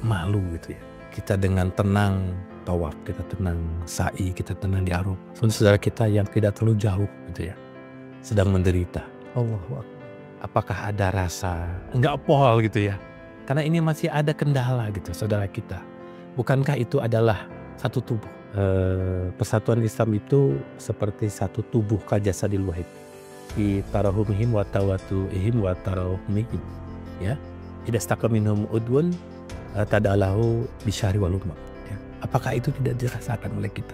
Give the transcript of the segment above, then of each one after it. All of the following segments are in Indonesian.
malu gitu ya. Kita dengan tenang tawaf, kita tenang sa'i, kita tenang di Arafah. Saudara kita yang tidak terlalu jauh gitu ya, sedang menderita. Allahu Akbar. Apakah ada rasa enggak pol gitu ya? Karena ini masih ada kendala gitu saudara kita. Bukankah itu adalah satu tubuh? Persatuan Islam itu seperti satu tubuh kajasadil wahid. Fi tarahumihim wa tawatu'ihim wa tarahumihim. Ya. Idza istaqam minhum udwun tadalahu bisyahri wal humma. Ya. Apakah itu tidak dirasakan oleh kita?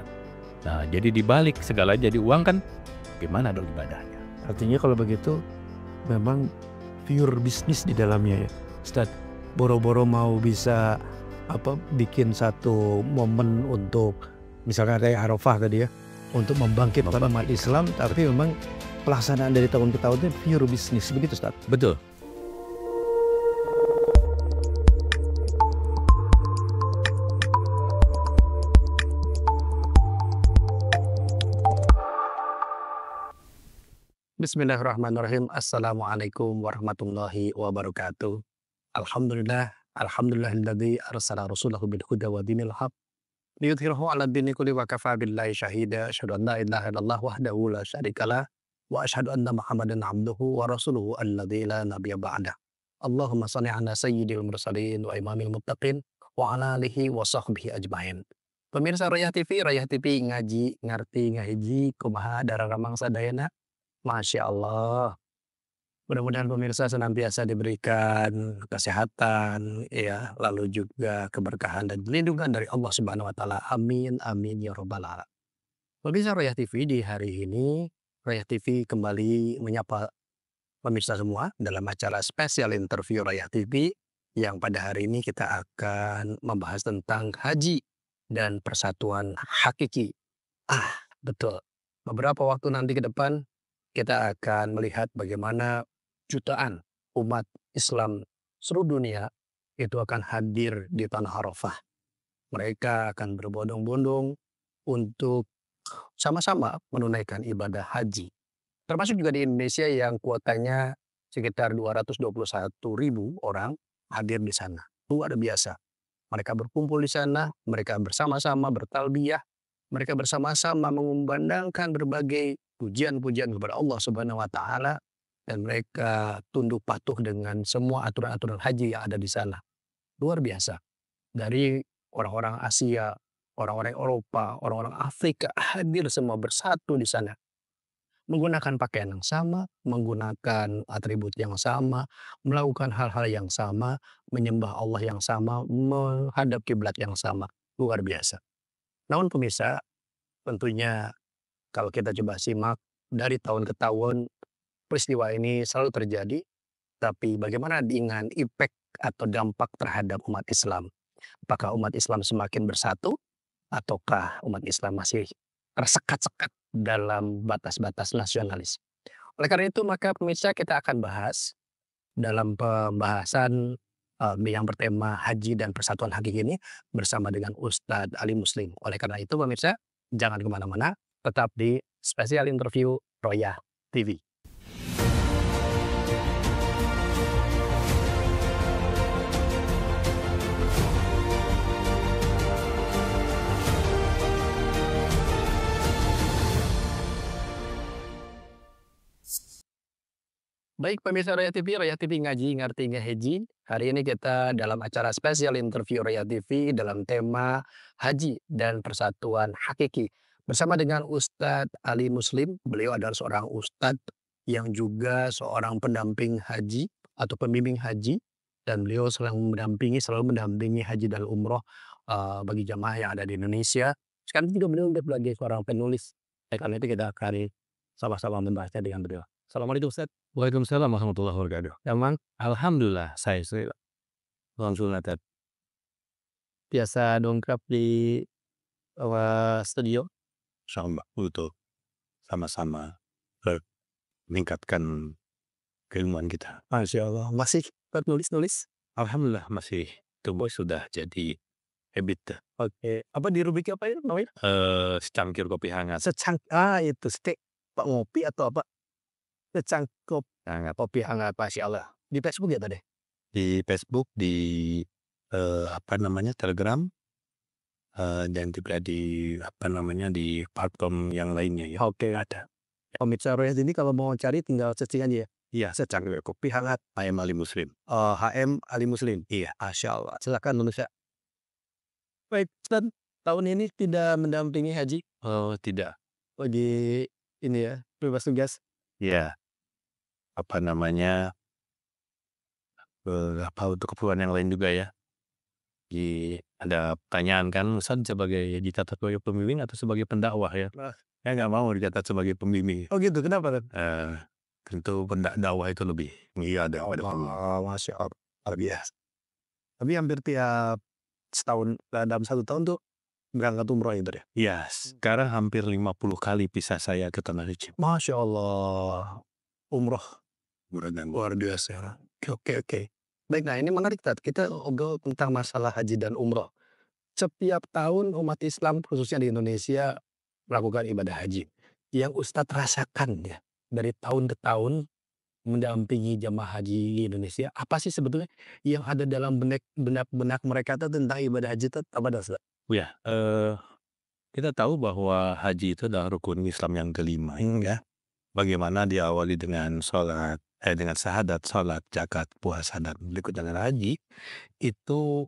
Nah, jadi dibalik segala jadi uang kan gimana dong ibadahnya? Artinya kalau begitu memang pure bisnis di dalamnya ya Ustaz. Boro-boro mau bisa bikin satu momen untuk misalkan kayak Arafah tadi ya, untuk membangkitkan umat Islam, tapi memang pelaksanaan dari tahun ke tahun itu pure bisnis, begitu Ustaz? Betul. Bismillahirrahmanirrahim. Assalamualaikum warahmatullahi wabarakatuh. Alhamdulillahilladzi arsala rasulahu bil huda wa dinil haq liyudhhirahu 'ala dini kulli wa kafa billahi syahida. Asyhadu an la ilaha illallah wahdahu la syarikalah wa asyhadu anna Muhammadan 'abduhu wa rasuluhu alladzi la nabiyya ba'dah. Allahumma shalli 'ala sayyidil mursalin wa imamil muttaqin wa 'ala alihi wa sahbihi ajmain. Pemirsa Rayah TV ngaji ngarti ngahiji kumaha dararamang sadayana. Masya Allah. Mudah-mudahan pemirsa senantiasa diberikan kesehatan, ya, lalu juga keberkahan dan perlindungan dari Allah Subhanahu wa taala. Amin amin ya rabbal alamin. Pemirsa Royah TV, di hari ini Royah TV kembali menyapa pemirsa semua dalam acara spesial interview Royah TV yang pada hari ini kita akan membahas tentang haji dan persatuan hakiki. Betul. Beberapa waktu nanti ke depan kita akan melihat bagaimana jutaan umat Islam seluruh dunia itu akan hadir di tanah Arafah. Mereka akan berbondong-bondong untuk sama-sama menunaikan ibadah haji. Termasuk juga di Indonesia yang kuotanya sekitar 221.000 orang hadir di sana. Luar biasa. Mereka berkumpul di sana, mereka bersama-sama bertalbiyah, mereka bersama-sama mengumandangkan berbagai pujian-pujian kepada Allah Subhanahu wa taala, dan mereka tunduk patuh dengan semua aturan-aturan haji yang ada di sana. Luar biasa. Dari orang-orang Asia, orang-orang Eropa, orang-orang Afrika hadir semua bersatu di sana. Menggunakan pakaian yang sama, menggunakan atribut yang sama, melakukan hal-hal yang sama, menyembah Allah yang sama, menghadap kiblat yang sama. Luar biasa. Namun pemirsa, tentunya kalau kita coba simak dari tahun ke tahun, peristiwa ini selalu terjadi, tapi bagaimana dengan impact atau dampak terhadap umat Islam? Apakah umat Islam semakin bersatu, ataukah umat Islam masih tersekat-sekat dalam batas-batas nasionalis? Oleh karena itu, maka pemirsa, kita akan bahas dalam pembahasan yang bertema haji dan persatuan hakiki ini bersama dengan Ustadz Ali Muslim. Oleh karena itu pemirsa, jangan kemana-mana, tetap di spesial interview Royah TV. Baik pemirsa Royah TV ngaji ngerti ngeheji. Hari ini kita dalam acara spesial interview Royah TV dalam tema haji dan persatuan hakiki. Bersama dengan Ustadz Ali Muslim, beliau adalah seorang ustadz yang juga seorang pendamping haji atau pembimbing haji, dan beliau selalu mendampingi haji dan umroh bagi jamaah yang ada di Indonesia. Sekarang juga beliau sebagai seorang penulis. Karena itu kita akan sama-sama membahasnya dengan beliau. Assalamualaikum Ustadz. Waalaikumsalam warahmatullahi wabarakatuh. Emang Alhamdulillah saya langsung natat. biasa dongkap di studio. Sama untuk sama-sama meningkatkan keilmuan kita. Masya Allah. Masih nulis-nulis? Alhamdulillah masih tumbuh, sudah jadi habit. Oke. Apa di Rubik apa ya namanya? Secangkir kopi hangat. Itu steak Pak ngopi atau apa? Secangkir Hangat. kopi hangat. Masya Allah. Di Facebook ya tadi? Di Facebook, di Telegram, dan juga di di platform yang lainnya ya, Oke. ada. Pemirsa Royal ini kalau mau cari tinggal searching aja ya? Iya, secangkir kopi hangat HM Ali Muslim. HM Ali Muslim? Iya. Masya Allah, silakan Indonesia. Baik, Ustaz, tahun ini tidak mendampingi haji? Oh, tidak. Lagi ini ya, bebas tugas? Iya, untuk keperluan yang lain juga ya. Ada pertanyaan kan, Ustaz dicatat sebagai pembimbing atau sebagai pendakwah ya? Nah. Saya nggak mau dicatat sebagai pembimbing. Oh gitu, kenapa Ustaz? Tentu dakwah itu lebih mulia daripada pembimbing. Masya Allah, luar biasa. Tapi hampir tiap setahun, dalam 1 tahun tuh berangkat umroh itu ya? Iya, sekarang hampir 50 kali pisah saya ke Tanah Suci. Masya Allah, umroh Berenang. luar biasa. Oke. Baik, nah ini menarik Ustaz, kita ngobrol tentang masalah haji dan umroh. Setiap tahun umat Islam khususnya di Indonesia melakukan ibadah haji. Yang Ustadz rasakan ya dari tahun ke tahun mendampingi jamaah haji di Indonesia, apa sih sebetulnya yang ada dalam benak mereka tuh tentang ibadah haji itu apa dah Ustaz? Oh ya, kita tahu bahwa haji itu adalah rukun Islam yang kelima ya. Bagaimana diawali dengan dengan syahadat, sholat, zakat, puasa, dan berikut dengan haji, itu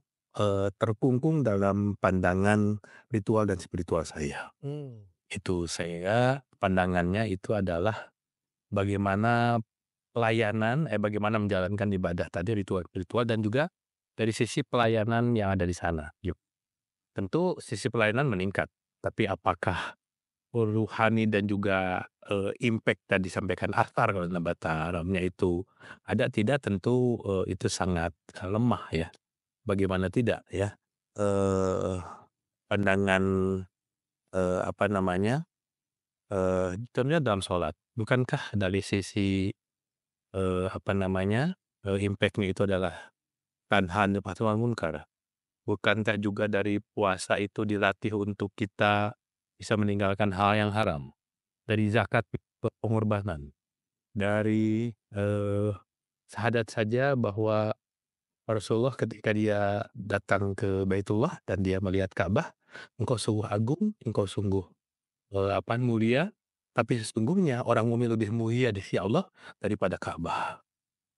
terkungkung dalam pandangan ritual dan spiritual saya. Itu saya pandangannya itu adalah bagaimana bagaimana menjalankan ibadah tadi, ritual dan juga dari sisi pelayanan yang ada di sana. Tentu sisi pelayanan meningkat, tapi apakah ruhani dan juga impact tadi disampaikan asar kalau dalam bahasa Arabnya itu ada tidak, tentu itu sangat lemah ya. Bagaimana tidak ya, pandangan contohnya dalam sholat, bukankah dari sisi impact-nya itu adalah tanha 'anil fahsya'i wal munkar? Bukankah juga dari puasa itu dilatih untuk kita bisa meninggalkan hal yang haram? Dari zakat pengorbanan, dari syahadat saja bahwa Rasulullah ketika dia datang ke Baitullah dan dia melihat Ka'bah, "Engkau sungguh agung, engkau sungguh mulia, tapi sesungguhnya orang mukmin lebih mulia di sisi Allah daripada Ka'bah."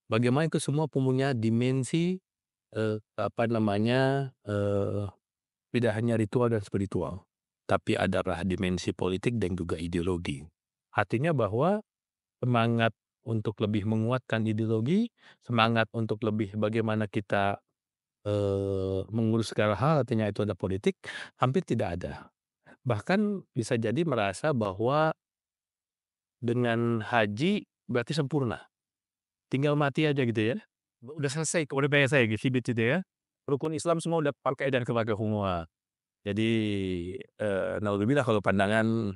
Bagaimana itu semua punya dimensi eee, apa namanya, eee, tidak hanya ritual dan spiritual, tapi adalah dimensi politik dan juga ideologi. Artinya bahwa semangat untuk lebih menguatkan ideologi, semangat untuk lebih bagaimana kita mengurus segala hal, artinya itu ada politik, hampir tidak ada. Bahkan bisa jadi merasa bahwa dengan haji berarti sempurna, tinggal mati aja gitu ya. Udah selesai, udah beres aja gitu ya. Rukun Islam semua udah pakai dan kepakai semua. Jadi, naudzubillah kalau pandangan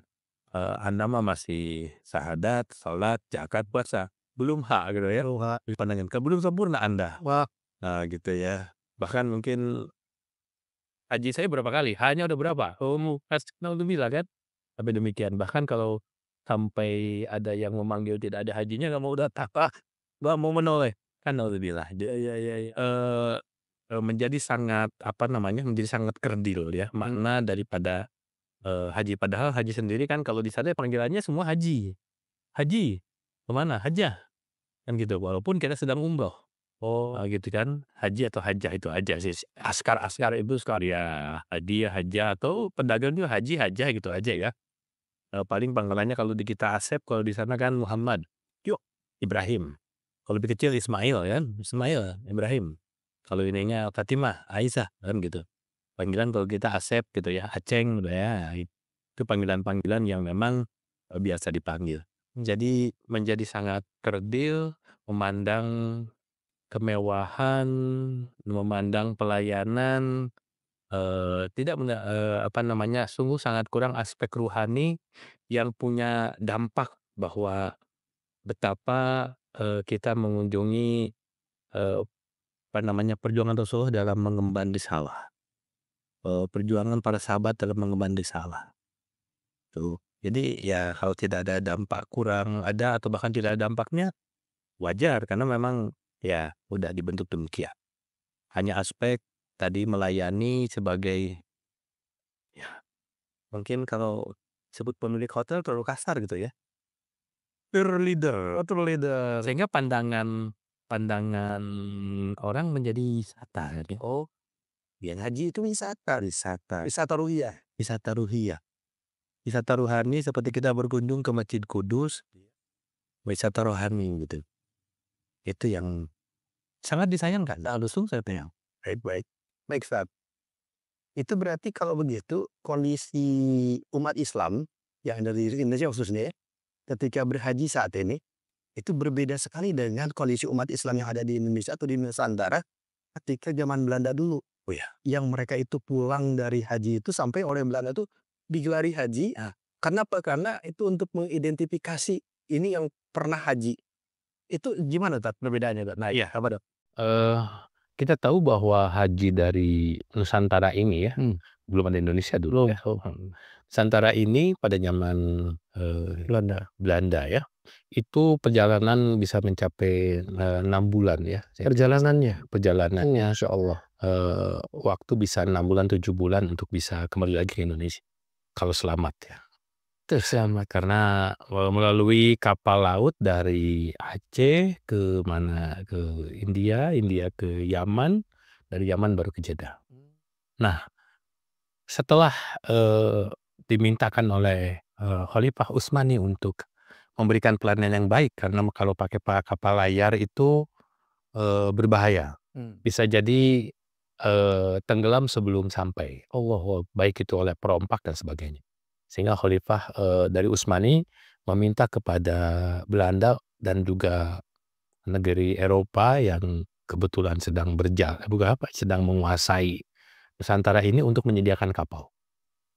Anda mah masih syahadat, sholat, zakat, puasa, belum gitu ya. Di pandangan belum sempurna Anda. Wah, Nah gitu ya. Bahkan mungkin haji saya berapa kali, hanya udah berapa, naudzubillah kan. Sampai demikian, bahkan kalau sampai ada yang memanggil tidak ada hajinya nggak mau datang, nggak mau menoleh, kan naudzubillah. iya. Eee menjadi sangat menjadi sangat kerdil ya makna daripada haji. Padahal haji sendiri kan kalau di sana panggilannya semua haji. "Haji, ke mana? Hajah," kan gitu, walaupun kita sedang umroh. Gitu kan, haji atau hajah itu aja sih, askar itu ya hadiah, hajah, atau pedagang juga haji, hajah gitu aja ya. Paling panggilannya kalau di kita Asep, kalau di sana kan Muhammad, yuk Ibrahim. Kalau lebih kecil Ismail kan, Ismail, Ibrahim. Kalau ininya Fatimah, Aisyah kan gitu. Panggilan kalau kita Asep gitu ya, Aceng gitu ya, itu panggilan-panggilan yang memang biasa dipanggil. Jadi menjadi sangat kerdil, memandang kemewahan, memandang pelayanan, tidak sungguh sangat kurang aspek ruhani yang punya dampak bahwa betapa kita mengunjungi perjuangan Rasulullah dalam mengemban risalah, perjuangan para sahabat dalam mengemban risalah, tuh. Jadi ya kalau tidak ada dampak, kurang ada atau bahkan tidak ada dampaknya, wajar karena memang ya udah dibentuk demikian. Hanya aspek tadi melayani sebagai, ya mungkin kalau sebut pemilik hotel terlalu kasar gitu ya. Tour leader. Oh, tour leader. Sehingga pandangan orang menjadi wisata kan ya. Oh, ya haji itu wisata. Wisata ruhiyah. Wisata ruhiyah. Wisata rohani seperti kita berkunjung ke Masjid Kudus. Wisata rohani gitu. Itu yang sangat disayangkan. Langsung saya bilang. Baik. Baik, Ustaz. Itu berarti kalau begitu kondisi umat Islam yang ada di Indonesia khususnya ya, ketika berhaji saat ini itu berbeda sekali dengan kondisi umat Islam yang ada di Indonesia atau di Nusantara ketika zaman Belanda dulu. Oh ya. Yang mereka itu pulang dari haji itu sampai oleh Belanda itu digelari haji. Karena apa? Karena itu untuk mengidentifikasi ini yang pernah haji. Itu gimana Tat perbedaannya Tat? Nah, Iya. apa Tat? Kita tahu bahwa haji dari Nusantara ini ya, belum ada Indonesia dulu Belum. ya. Nusantara ini pada zaman Belanda ya, itu perjalanan bisa mencapai 6 bulan ya. Perjalanannya. Perjalanannya Masya Allah. waktu bisa 6 bulan 7 bulan untuk bisa kembali lagi ke Indonesia kalau selamat ya. Selamat. Karena melalui kapal laut dari Aceh ke mana, ke India ke Yaman, dari Yaman baru ke Jeddah. Nah, setelah dimintakan oleh Khalifah Utsmani untuk memberikan pelayanan yang baik, karena kalau pakai kapal layar itu berbahaya. Bisa jadi tenggelam sebelum sampai. Baik itu oleh perompak dan sebagainya. Sehingga Khalifah dari Utsmani meminta kepada Belanda dan juga negeri Eropa yang kebetulan sedang sedang menguasai Nusantara ini untuk menyediakan kapal.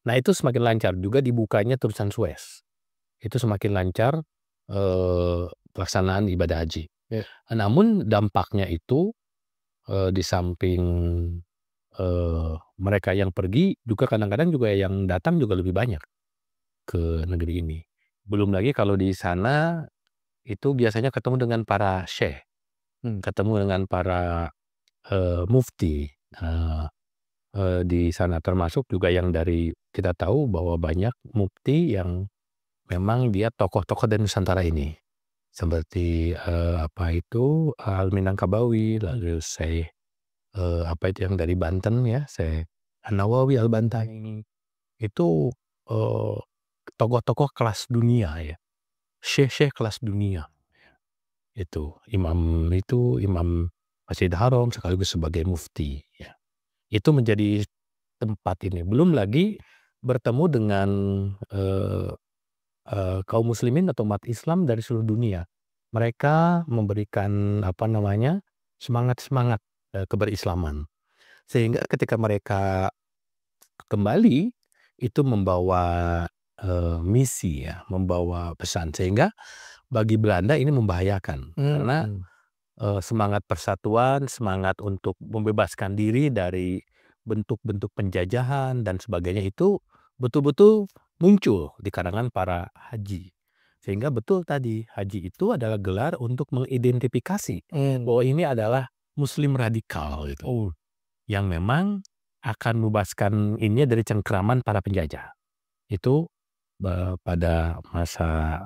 Nah, itu semakin lancar juga dibukanya terusan Suez. Itu semakin lancar pelaksanaan ibadah haji. Namun dampaknya itu di samping mereka yang pergi juga kadang-kadang juga yang datang juga lebih banyak ke negeri ini. Belum lagi kalau di sana itu biasanya ketemu dengan para syekh, ketemu dengan para mufti di sana, termasuk juga yang dari kita tahu bahwa banyak mufti yang memang dia tokoh-tokoh dari Nusantara ini, seperti Al-Minangkabawi, lalu Syekh yang dari Banten ya, Syekh An-Nawawi Al-Bantani, itu tokoh-tokoh kelas dunia ya, syekh kelas dunia. Itu imam Masjidil Haram sekaligus sebagai mufti ya. Itu menjadi tempat ini. Belum lagi bertemu dengan kaum muslimin atau umat Islam dari seluruh dunia. Mereka memberikan semangat keberislaman. Sehingga ketika mereka kembali itu membawa misi ya, membawa pesan, sehingga bagi Belanda ini membahayakan karena semangat persatuan, semangat untuk membebaskan diri dari bentuk-bentuk penjajahan dan sebagainya itu betul-betul muncul di kalangan para haji. Sehingga betul tadi, haji itu adalah gelar untuk mengidentifikasi bahwa ini adalah muslim radikal gitu. Yang memang akan membebaskan ini dari cengkraman para penjajah. Itu pada masa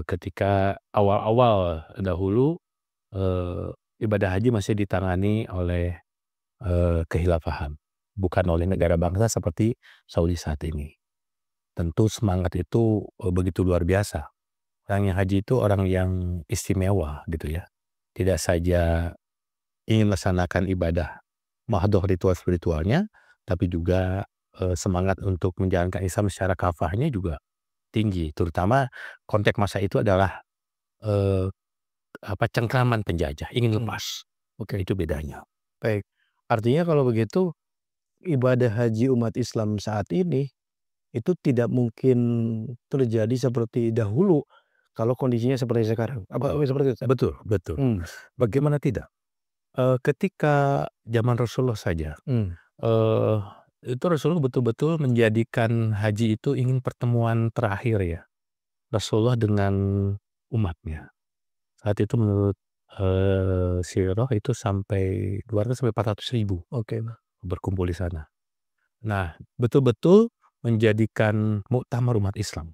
ketika awal-awal dahulu ibadah haji masih ditangani oleh kehilafahan, bukan oleh negara bangsa seperti Saudi saat ini. Tentu semangat itu begitu luar biasa. Orang yang haji itu orang yang istimewa gitu ya. Tidak saja ingin melaksanakan ibadah mahdhah ritual-spiritualnya, tapi juga semangat untuk menjalankan Islam secara kafahnya juga tinggi. Terutama konteks masa itu adalah cengkraman penjajah, ingin lepas. Itu bedanya. Baik. Artinya kalau begitu ibadah haji umat Islam saat ini itu tidak mungkin terjadi seperti dahulu kalau kondisinya seperti sekarang. Apa seperti itu? Betul. Bagaimana tidak? Ketika zaman Rasulullah saja, itu Rasulullah betul-betul menjadikan haji itu ingin pertemuan terakhir ya Rasulullah dengan umatnya. Saat itu menurut Syirah itu sampai 200 sampai 400 ribu Oke, Bang. berkumpul di sana. Nah, betul-betul menjadikan muktamar umat Islam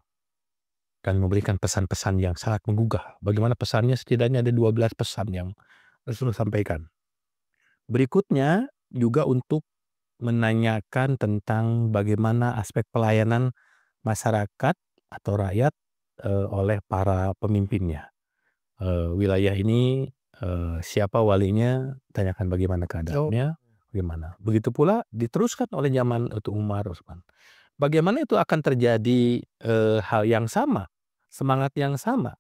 dan memberikan pesan-pesan yang sangat menggugah. Bagaimana pesannya, setidaknya ada 12 pesan yang Rasulullah sampaikan. Berikutnya juga untuk menanyakan tentang bagaimana aspek pelayanan masyarakat atau rakyat oleh para pemimpinnya. Wilayah ini siapa walinya, tanyakan bagaimana Oh. keadaannya, bagaimana. Begitu pula diteruskan oleh zaman Umar, Utsman. Bagaimana itu akan terjadi hal yang sama, semangat yang sama,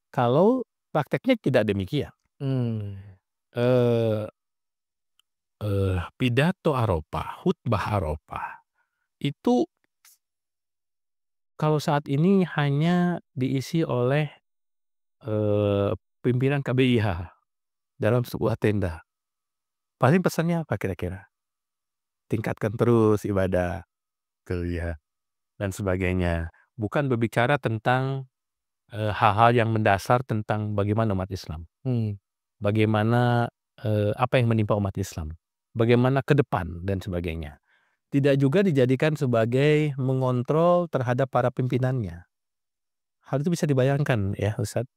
kalau prakteknya tidak demikian. Eh, Pidato Arafah, khutbah Arafah, itu kalau saat ini hanya diisi oleh pimpinan KBIH dalam sebuah tenda. Paling pesannya apa kira-kira? Tingkatkan terus ibadah, ya, dan sebagainya. Bukan berbicara tentang hal-hal yang mendasar tentang bagaimana umat Islam. Bagaimana apa yang menimpa umat Islam. Bagaimana ke depan dan sebagainya. Tidak juga dijadikan sebagai mengontrol terhadap para pimpinannya. Hal itu bisa dibayangkan ya Ustadz,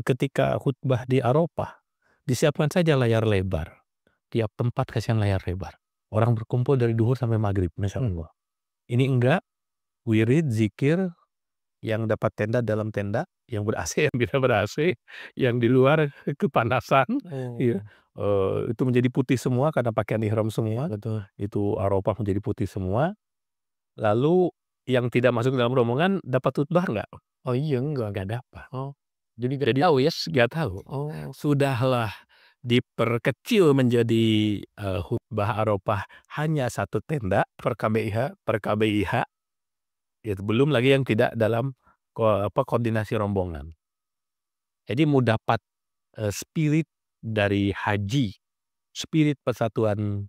ketika khutbah di Arafah, disiapkan saja layar lebar. Tiap tempat kasihan layar lebar. Orang berkumpul dari duhur sampai maghrib, Masya Allah. Ini enggak, wirid, zikir, yang dapat tenda dalam tenda, yang ber-AC, yang tidak ber-AC, yang di luar kepanasan, ya. Itu menjadi putih semua karena pakaian ihram semua. Betul. Itu Arafah menjadi putih semua. Lalu yang tidak masuk dalam rombongan dapat khutbah enggak? Oh iya, enggak. Enggak dapat. Jadi Jadi tahu ya, enggak tahu. Sudahlah diperkecil menjadi khutbah Arafah hanya satu tenda per KBIH, itu belum lagi yang tidak dalam koordinasi rombongan. Jadi mau dapat spirit dari haji, spirit persatuan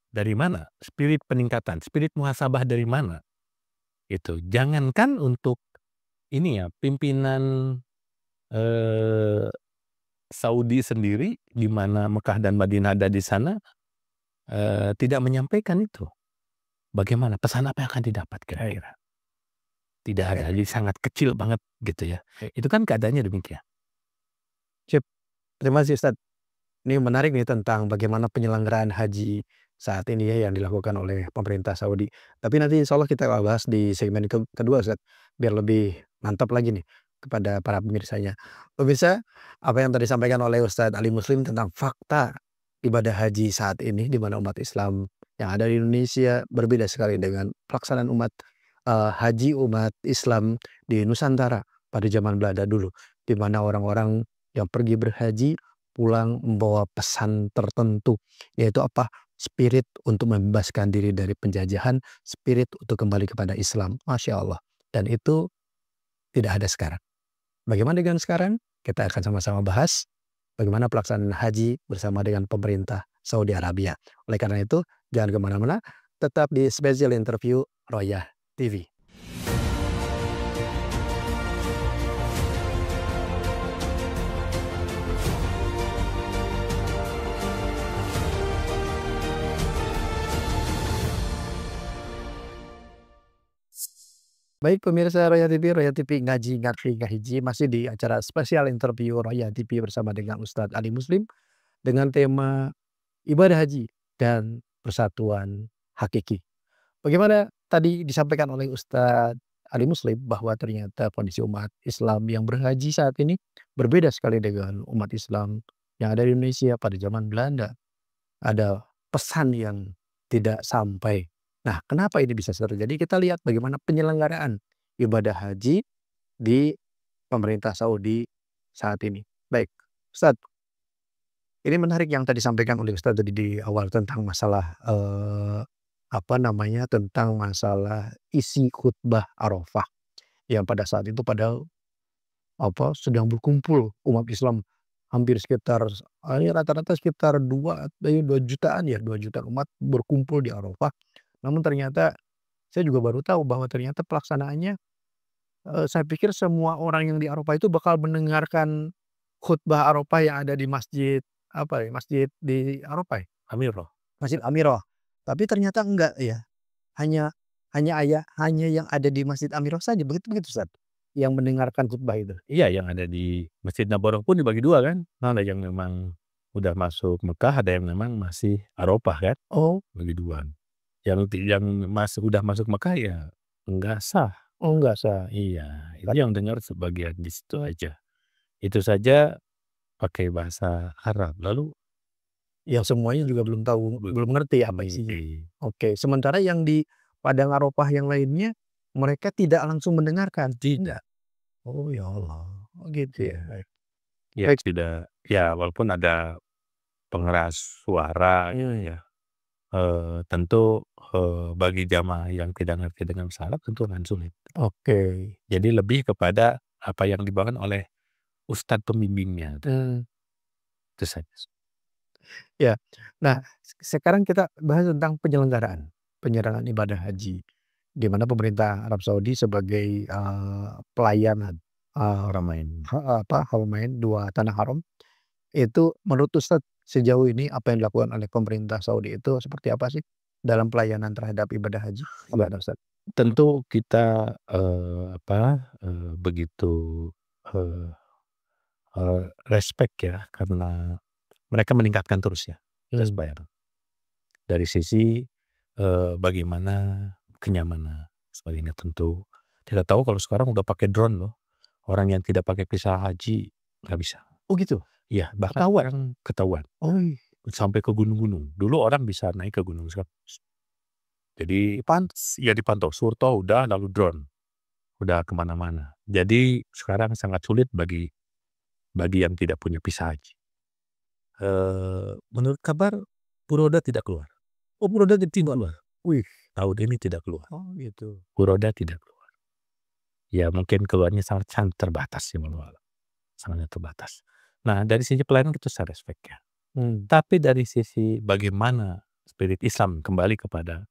dari mana? Spirit peningkatan, spirit muhasabah dari mana? Itu jangankan untuk ini ya, pimpinan Saudi sendiri, di mana Mekah dan Madinah ada di sana, tidak menyampaikan itu. Bagaimana, pesan apa yang akan didapat kira-kira? Tidak ada, jadi sangat kecil banget gitu ya. Itu kan keadaannya demikian. Terima kasih Ustadz. Ini menarik nih tentang bagaimana penyelenggaraan haji saat ini ya yang dilakukan oleh pemerintah Saudi. Tapi nanti insya Allah kita bahas di segmen kedua Ustadz, biar lebih mantap lagi nih kepada para pemirsanya. Pemirsa, apa yang tadi disampaikan oleh Ustadz Ali Muslim tentang fakta ibadah haji saat ini, di mana umat Islam yang ada di Indonesia berbeda sekali dengan pelaksanaan haji umat Islam di Nusantara pada zaman Belanda dulu, di mana orang-orang yang pergi berhaji pulang membawa pesan tertentu, yaitu apa? Spirit untuk membebaskan diri dari penjajahan, spirit untuk kembali kepada Islam. Masya Allah. Dan itu tidak ada sekarang. Bagaimana dengan sekarang? Kita akan sama-sama bahas bagaimana pelaksanaan haji bersama dengan pemerintah Saudi Arabia. Oleh karena itu, jangan kemana-mana, tetap di special interview Royah TV. Baik pemirsa Royah TV ngaji ngerti ngahiji, masih di acara spesial interview Royah TV bersama dengan Ustadz Ali Muslim dengan tema ibadah haji dan persatuan hakiki. Bagaimana tadi disampaikan oleh Ustadz Ali Muslim bahwa ternyata kondisi umat Islam yang berhaji saat ini berbeda sekali dengan umat Islam yang ada di Indonesia pada zaman Belanda. Ada pesan yang tidak sampai. Nah, kenapa ini bisa terjadi? Kita lihat bagaimana penyelenggaraan ibadah haji di pemerintah Saudi saat ini. Baik, Ustadz, ini menarik yang tadi disampaikan oleh Ustadz tadi di awal tentang masalah tentang masalah isi khutbah Arafah yang pada saat itu padahal sedang berkumpul umat Islam hampir sekitar rata-rata sekitar 2 jutaan ya, 2 juta umat berkumpul di Arafah. Namun ternyata saya juga baru tahu bahwa ternyata pelaksanaannya saya pikir semua orang yang di Arafah itu bakal mendengarkan khutbah Arafah yang ada di masjid, apa ya, masjid di Arafah ya? Amirah. Masjid Amirah. Tapi ternyata enggak ya, hanya hanya yang ada di Masjid Amirah saja, begitu begitu Ustaz? Yang mendengarkan khutbah itu? Iya, yang ada di Masjid Nabawi pun dibagi 2 kan. Ada yang memang udah masuk Mekah, ada yang memang masih Arafah kan, Oh bagi 2. Yang udah masuk Mekah ya enggak sah. oh enggak sah. Iya, itu yang dengar sebagian di situ aja. Itu saja pakai bahasa Arab, lalu Yang semuanya juga belum tahu, belum ngerti apa isinya. ngerti. Oke, sementara yang di Padang Arafah yang lainnya, mereka tidak langsung mendengarkan? Tidak, Enggak? Oh ya Allah, oh gitu ya? iya. Baik. Ya Baik. tidak, ya walaupun ada pengeras suara gitu ya, tentu, bagi jamaah yang tidak ngerti dengan bahasa Arab tentu akan sulit. Oke. Jadi lebih kepada apa yang dibawakan oleh ustadz pembimbingnya, Mmm, itu saja. ya. Nah, sekarang kita bahas tentang penyelenggaraan ibadah haji, di mana pemerintah Arab Saudi sebagai, pelayanan, Haramain. Haramain, 2 tanah haram, itu menurut Ustaz sejauh ini apa yang dilakukan oleh pemerintah Saudi itu seperti apa sih dalam pelayanan terhadap ibadah haji? Ya, Gimana Ustaz? tentu kita, begitu, eee respect ya, karena mereka meningkatkan terus ya, jas Mmm, bayar. Dari sisi, bagaimana kenyamanan sebagainya tentu. Kita tahu kalau sekarang udah pakai drone loh, orang yang tidak pakai visa haji nggak bisa. oh gitu? Iya, bahkan Ketahuan? sekarang ketahuan, Oh, sampai ke gunung-gunung. Dulu orang bisa naik ke gunung, sekarang jadi ya dipantau, surto udah, lalu drone, udah kemana mana. Jadi sekarang sangat sulit bagi yang tidak punya visa haji. Menurut kabar Furoda tidak keluar. Oh, Furoda tidak keluar. wih, Tahun ini tidak keluar. oh gitu. Furoda tidak keluar. Ya mungkin keluarnya sangat sangat terbatas ya, walau alam, sangat terbatas. Nah, dari sisi pelayanan kita saya respect ya. Mmm, Tapi dari sisi bagaimana spirit Islam kembali kepada,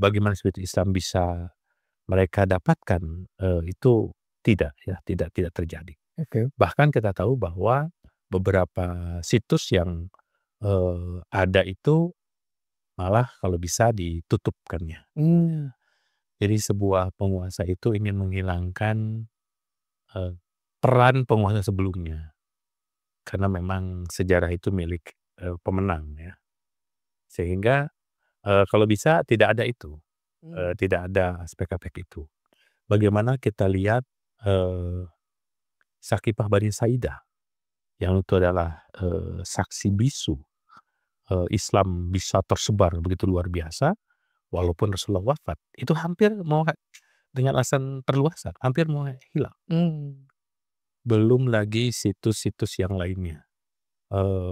bagaimana spirit Islam bisa mereka dapatkan, itu tidak ya, tidak terjadi. oke. Bahkan kita tahu bahwa beberapa situs yang, ada itu malah kalau bisa ditutupkannya. Mmm, Jadi sebuah penguasa itu ingin menghilangkan, eee, peran penguasa sebelumnya, karena memang sejarah itu milik, pemenang ya. Sehingga, kalau bisa tidak ada itu, mmm, tidak ada aspek-aspek itu. Bagaimana kita lihat, eee, Sakifah Bani Saidah yang itu adalah, saksi bisu, Islam bisa tersebar begitu luar biasa walaupun Rasulullah wafat, itu hampir mau dengan alasan perluasan, hampir mau hilang. mmm, Belum lagi situs-situs yang lainnya,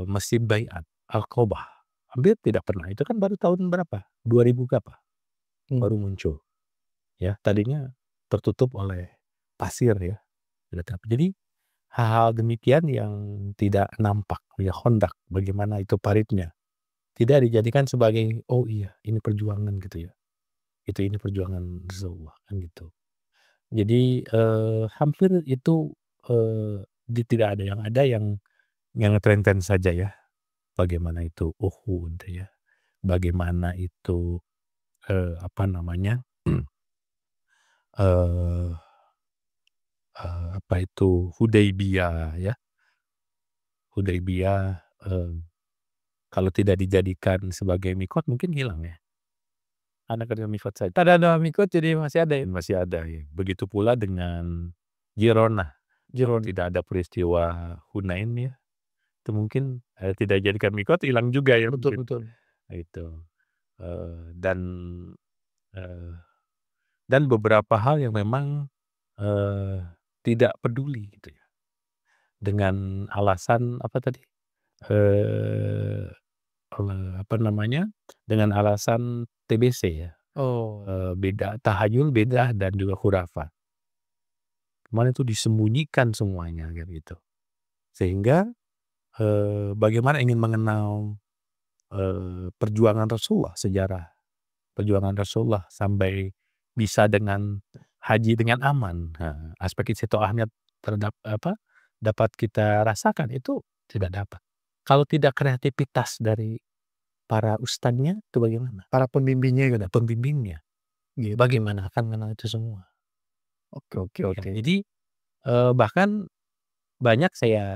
Masjid Baiat, Al-Qobah, hampir tidak pernah, itu kan baru tahun berapa, 2000 berapa, mmm, baru muncul, ya. Tadinya tertutup oleh pasir ya, jadi hal-hal demikian yang tidak nampak, ya hondak, bagaimana itu paritnya, tidak dijadikan sebagai, "Oh iya, ini perjuangan," gitu ya, ini perjuangan Rasulullah, kan gitu. Jadi, hampir itu, tidak ada, yang tren-tren saja ya. Bagaimana itu Uhud ya, bagaimana itu, apa namanya, eee apa itu, Hudaybiyah ya. Hudaybiyah, kalau tidak dijadikan sebagai mikot mungkin hilang ya. Ada kerja mikot saja, ada mikot jadi masih ada ya? masih ada ya. Begitu pula dengan Girona, kalau Jeron. tidak ada peristiwa Hunain ya, itu mungkin, tidak dijadikan mikot hilang juga ya Betul mungkin. betul. Nah itu, dan, eee, dan beberapa hal yang memang, eee, tidak peduli gitu ya, dengan alasan apa tadi, eee, apa namanya, dengan alasan TBC ya, Oh, beda tahayul, beda dan juga khurafat. Kemarin itu disembunyikan semuanya kan gitu. Sehingga, bagaimana ingin mengenal, perjuangan Rasulullah, sejarah perjuangan Rasulullah sampai bisa dengan haji dengan aman. Nah, aspek istitoahnya terhadap apa, dapat kita rasakan itu tidak dapat. Kalau tidak kreativitas dari para ustadznya itu bagaimana? Para pembimbingnya gitu. Pembimbingnya, Gitu. bagaimana akan mengenal itu semua? Oke. Ya, jadi bahkan banyak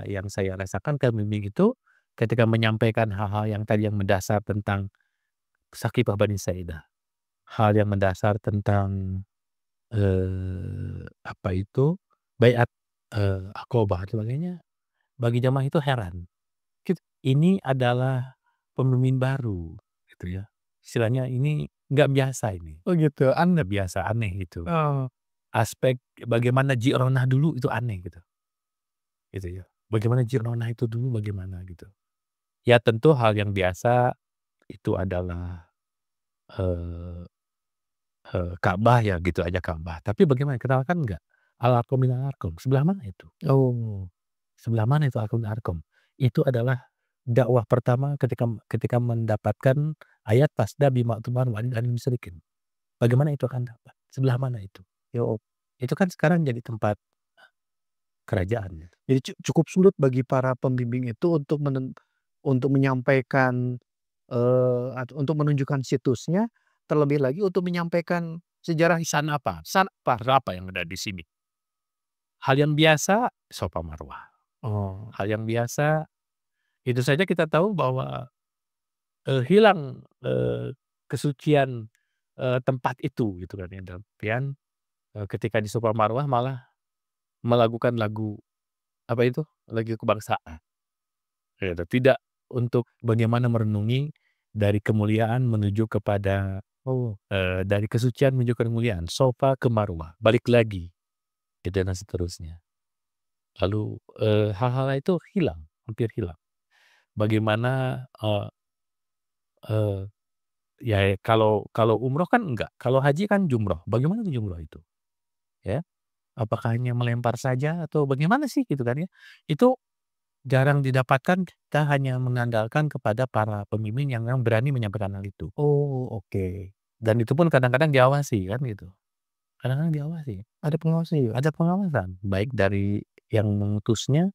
yang saya rasakan pembimbing itu ketika menyampaikan hal-hal yang tadi yang mendasar tentang Shakifah Bani Saidah, hal yang mendasar tentang apa itu baiat Aqobah dan sebagainya, bagi jamaah itu heran. Ini adalah pemimpin baru gitu ya. Istilahnya ini nggak biasa ini. Oh gitu, Nggak biasa, aneh gitu. oh, Aspek bagaimana Ji'ronah dulu itu aneh gitu. Gitu ya. Bagaimana Ji'ronah itu dulu bagaimana gitu. Ya tentu hal yang biasa itu adalah Ka'bah ya gitu aja Ka'bah. Tapi bagaimana kenal kan enggak? Al-Arqam min Al-Arqam, sebelah mana itu? oh, Sebelah mana itu Al-Arqam min Al-Arqam? Itu adalah dakwah pertama ketika mendapatkan ayat fasda bima tu'mar wa a'rid 'anil musyrikin. Bagaimana itu akan dapat? Sebelah mana itu? yo. Itu kan sekarang jadi tempat kerajaan gitu. Jadi cukup sulit bagi para pembimbing itu untuk menyampaikan, atau untuk menunjukkan situsnya, terlebih lagi untuk menyampaikan sejarah Sana apa yang ada di sini? Hal yang biasa Safa Marwah. oh, Hal yang biasa itu saja kita tahu bahwa hilang kesucian tempat itu gitu kan ya, dalam artian ketika di Safa Marwah malah melakukan lagu apa itu, lagu kebangsaan gitu. Tidak untuk bagaimana merenungi dari kemuliaan menuju kepada oh, dari kesucian menuju ke kemuliaan, Safa ke Marwah, balik lagi gitu dan seterusnya. Lalu hal-hal itu hilang, hampir hilang. Bagaimana eee, ya kalau umroh kan enggak, kalau haji kan jumroh. Bagaimana jumroh itu? Ya, apakah hanya melempar saja atau bagaimana sih gitu kan ya? Itu jarang didapatkan, kita hanya mengandalkan kepada para pemimpin yang memang berani menyampaikan hal itu. oh, oke. Dan itu pun kadang-kadang diawasi kan gitu, kadang-kadang diawasi. Ada pengawasnya juga? Ada pengawasan, baik dari yang mengutusnya,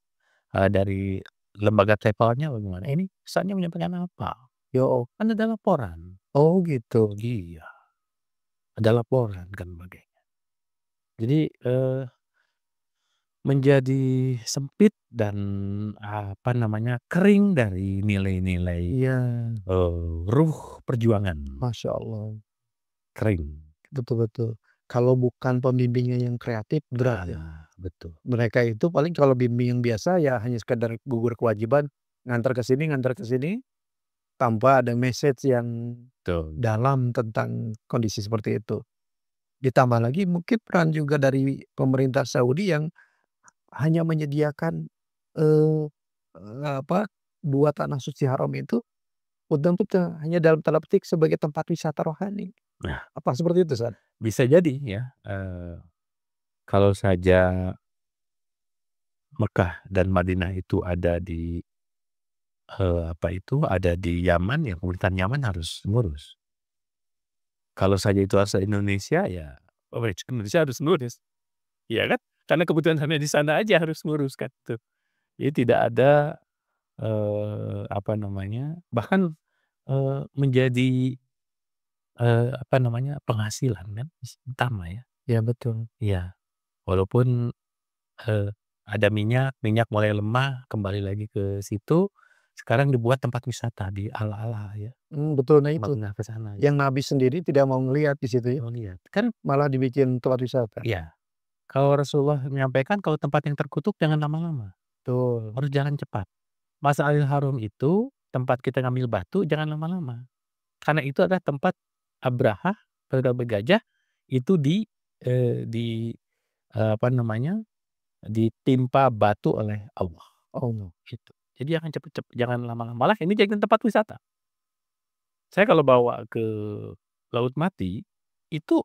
dari lembaga travelnya bagaimana, "Ini ustadznya menyampaikan apa?" Yo, Kan ada laporan. oh gitu. Iya, ada laporan kan sebagainya. Jadi menjadi sempit dan apa namanya, kering dari nilai-nilai, Iya, ruh perjuangan, Masya Allah, kering. betul. Kalau bukan pembimbingnya yang kreatif, berat ya. Betul Mereka itu paling kalau bimbing yang biasa ya hanya sekedar gugur kewajiban, ngantar ke sini, tanpa ada message yang betul. dalam tentang kondisi seperti itu. Ditambah lagi mungkin peran juga dari pemerintah Saudi yang hanya menyediakan, eee apa, 2 tanah suci haram itu untuk hanya dalam tanda petik sebagai tempat wisata rohani. Nah, Apa seperti itu, San? bisa jadi ya, kalau saja Mekah dan Madinah itu ada di, apa itu, ada di Yaman, ya pemerintahan Yaman harus ngurus. Kalau saja itu asal Indonesia, ya pemerintah Indonesia harus ngurus, iya kan? Karena kebutuhan hanya di sana aja harus ngurus kan, tuh. Jadi tidak ada, apa namanya, bahkan, menjadi, apa namanya, penghasilan kan utama ya. Ya betul. Iya, walaupun, eee, ada minyak mulai lemah, kembali lagi ke situ, sekarang dibuat tempat wisata di Al-Ala ya, Betul, nah itu. pindah ke sana Yang gitu. Nabi sendiri tidak mau ngelihat di situ ya, Oh lihat, kan malah dibikin tempat wisata. iya, kalau Rasulullah menyampaikan kalau tempat yang terkutuk jangan lama-lama, Betul. harus jalan cepat. Masjidil Haram itu tempat kita ngambil batu jangan lama-lama, karena itu adalah tempat Abrahah, bergajah itu apa namanya, ditimpa batu oleh Allah, Oh, gitu. Jadi jangan cepet-cepet, jangan lama-lama, malah ini jadi tempat wisata. Saya kalau bawa ke Laut Mati, itu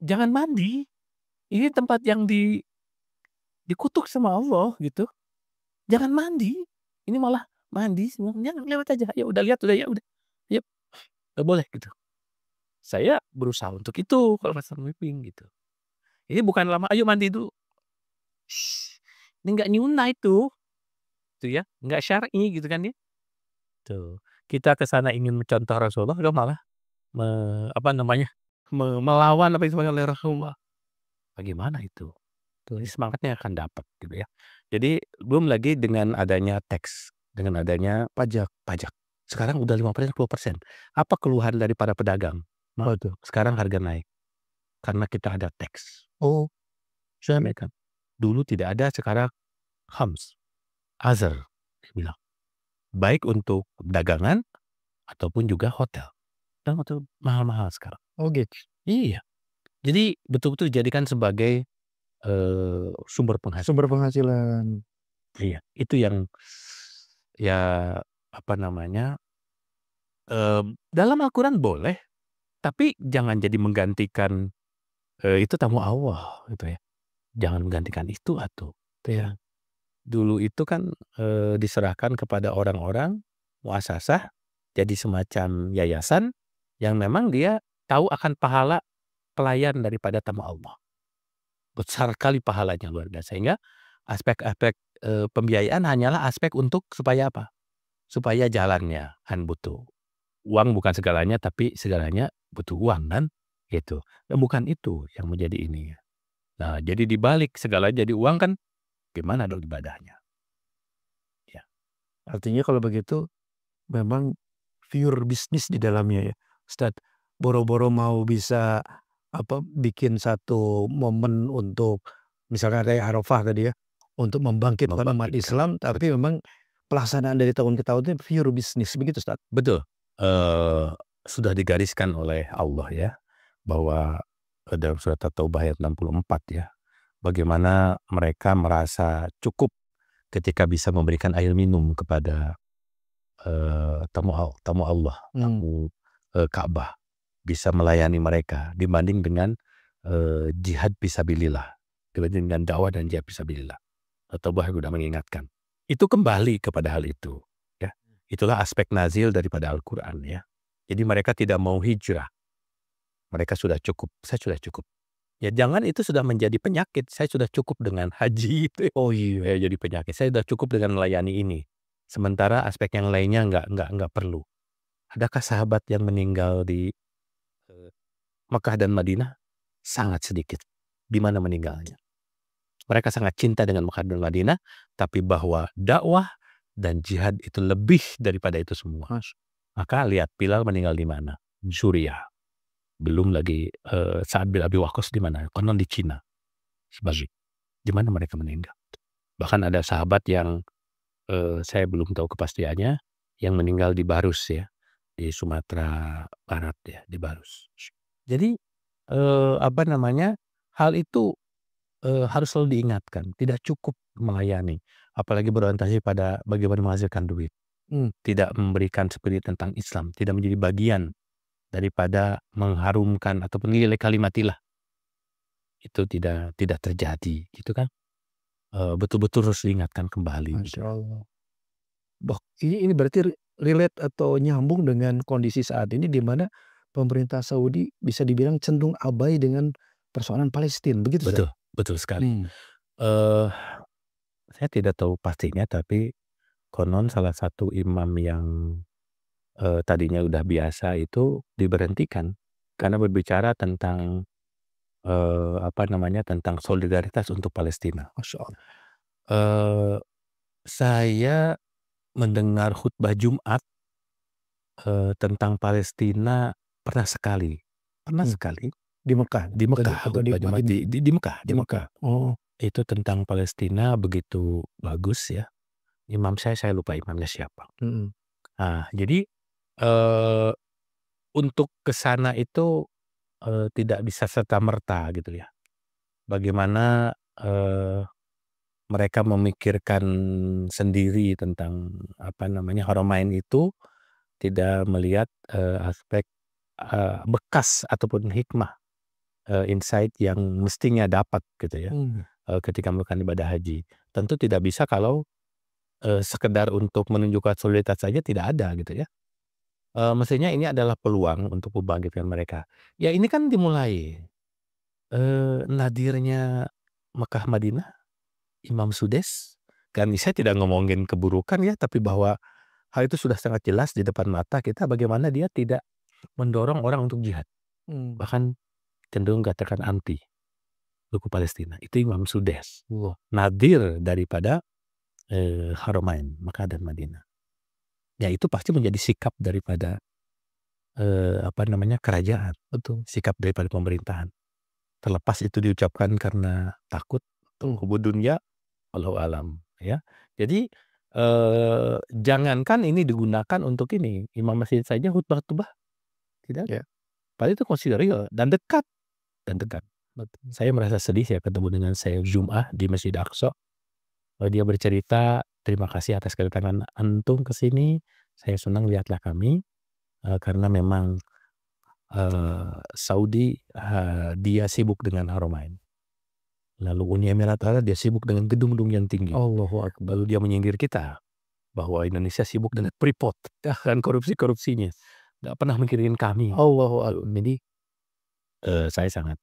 jangan mandi, ini tempat yang dikutuk sama Allah gitu, jangan mandi, ini malah mandi semua, jangan lewat aja, ya udah lihat, udah ya udah, yuk, nggak boleh gitu. Saya berusaha untuk itu kalau masalah swimming gitu. Ini bukan lama, "Ayo mandi dulu." Ini nggak nyunah itu ya, nggak syar'i gitu kan ya. Tuh, kita ke sana ingin mencontoh Rasulullah, dia malah melawan apa yang disampaikan oleh Rasulullah. Bagaimana itu? Tuh, semangatnya akan dapat gitu ya. Jadi belum lagi dengan adanya tax, dengan adanya pajak. Sekarang udah 5%, 10%. Apa keluhan dari para pedagang? Apa tuh? Sekarang harga naik karena kita ada tax. Oh, Saya kan. Dulu tidak ada, sekarang khams, azar, dia bilang. Baik untuk dagangan ataupun juga hotel. Dan itu mahal-mahal sekarang. oh gitu. Iya. Jadi betul-betul dijadikan sebagai sumber penghasilan. Sumber penghasilan. Iya, itu yang ya apa namanya, dalam Al-Quran boleh, tapi jangan jadi menggantikan, itu tamu Allah gitu ya. Jangan menggantikan itu atuh, gitu ya. Dulu itu kan, diserahkan kepada orang-orang muasasah, jadi semacam yayasan yang memang dia tahu akan pahala pelayan daripada tamu Allah. Besar kali pahalanya, luar biasa. Sehingga aspek-aspek, pembiayaan hanyalah aspek untuk supaya apa? Supaya jalannya kan butuh. Uang bukan segalanya, tapi segalanya butuh uang kan, gitu. Dan bukan itu yang menjadi ini. Nah, jadi dibalik segalanya jadi uang kan, gimana dong ibadahnya? Ya. Artinya kalau begitu memang pure bisnis di dalamnya ya, Ustaz. Boro-boro mau bisa bikin satu momen untuk misalkan kayak Arafah tadi ya, untuk membangkitkan umat Islam, tapi memang pelaksanaan dari tahun ke tahun itu pure bisnis, begitu Ustaz? Betul. Sudah digariskan oleh Allah ya, bahwa dalam surat At-Taubah ayat 64 ya, bagaimana mereka merasa cukup ketika bisa memberikan air minum kepada tamu Allah, tamu Ka'bah, bisa melayani mereka dibanding dengan jihad fisabilillah, dibanding dengan dakwah dan jihad fisabilillah. At-Taubah sudah mengingatkan. Itu kembali kepada hal itu ya. Itulah aspek nazil daripada Al-Quran ya. Jadi mereka tidak mau hijrah. Mereka sudah cukup, saya sudah cukup. Ya jangan itu sudah menjadi penyakit. Saya sudah cukup dengan haji itu. Oh iya. Jadi penyakit. Saya sudah cukup dengan melayani ini. Sementara aspek yang lainnya nggak perlu. Adakah sahabat yang meninggal di Mekah dan Madinah? Sangat sedikit. Di mana meninggalnya? Mereka sangat cinta dengan Mekah dan Madinah, tapi bahwa dakwah dan jihad itu lebih daripada itu semua. Maka lihat Bilal meninggal di mana? Suriah. Belum lagi Sa'ad bin Abi Waqqas di mana? Konon di Cina. Sebagai di mana mereka meninggal. Bahkan ada sahabat yang saya belum tahu kepastiannya, yang meninggal di Barus ya, di Sumatera Barat ya, di Barus. Jadi hal itu harus selalu diingatkan, tidak cukup melayani, apalagi berorientasi pada bagaimana menghasilkan duit. Tidak memberikan spirit tentang Islam, tidak menjadi bagian daripada mengharumkan ataupun nilai kalimatillah. Itu tidak terjadi, gitu kan. Betul-betul harus diingatkan kembali. Masya Allah. Ini berarti relate atau nyambung dengan kondisi saat ini di mana pemerintah Saudi bisa dibilang cenderung abai dengan persoalan Palestina, begitu Ustaz? Betul sekali. Saya tidak tahu pastinya, tapi konon salah satu imam yang tadinya udah biasa itu diberhentikan karena berbicara tentang tentang solidaritas untuk Palestina. Masya Allah. Saya mendengar khutbah Jumat tentang Palestina pernah sekali Di Mekah? di Mekah, Atau di khutbah Jumat di Mekah. Oh. Itu tentang Palestina begitu bagus ya. Imam saya lupa imamnya siapa. Nah, jadi untuk ke sana itu tidak bisa serta-merta gitu ya. Bagaimana mereka memikirkan sendiri tentang Haramain itu, tidak melihat aspek bekas ataupun hikmah, insight yang mestinya dapat gitu ya, ketika melakukan ibadah haji. Tentu tidak bisa kalau sekedar untuk menunjukkan solidaritas saja tidak ada gitu ya. Mestinya ini adalah peluang untuk membangkitkan mereka. Ya ini kan dimulai nadirnya Mekah Madinah, Imam Sudes, kan saya tidak ngomongin keburukan ya, tapi bahwa hal itu sudah sangat jelas di depan mata kita bagaimana dia tidak mendorong orang untuk jihad. Bahkan cenderung katakan anti suku Palestina. Itu Imam Sudes. Nadir daripada Haramain, Makkah dan Madinah. Ya itu pasti menjadi sikap daripada kerajaan. Betul. Sikap daripada pemerintahan. Terlepas itu diucapkan karena takut hubud dunia, wallahu alam ya. Jadi jangankan ini digunakan untuk ini, imam masjid saja khutbah tidak. Ya. Padahal itu konsideril dan dekat. Saya merasa sedih ya ketemu dengan Syekh Jum'ah di Masjid Aqsa. Dia bercerita, terima kasih atas kedatangan antum ke sini. Saya senang lihatlah kami karena memang Saudi dia sibuk dengan Haramain. Lalu Uni Emirat Arab dia sibuk dengan gedung-gedung yang tinggi. Allahu Akbar. Lalu dia menyindir kita bahwa Indonesia sibuk dengan Freeport dan korupsi-korupsinya. Tidak pernah mikirin kami. Allahu Akbar. Jadi saya sangat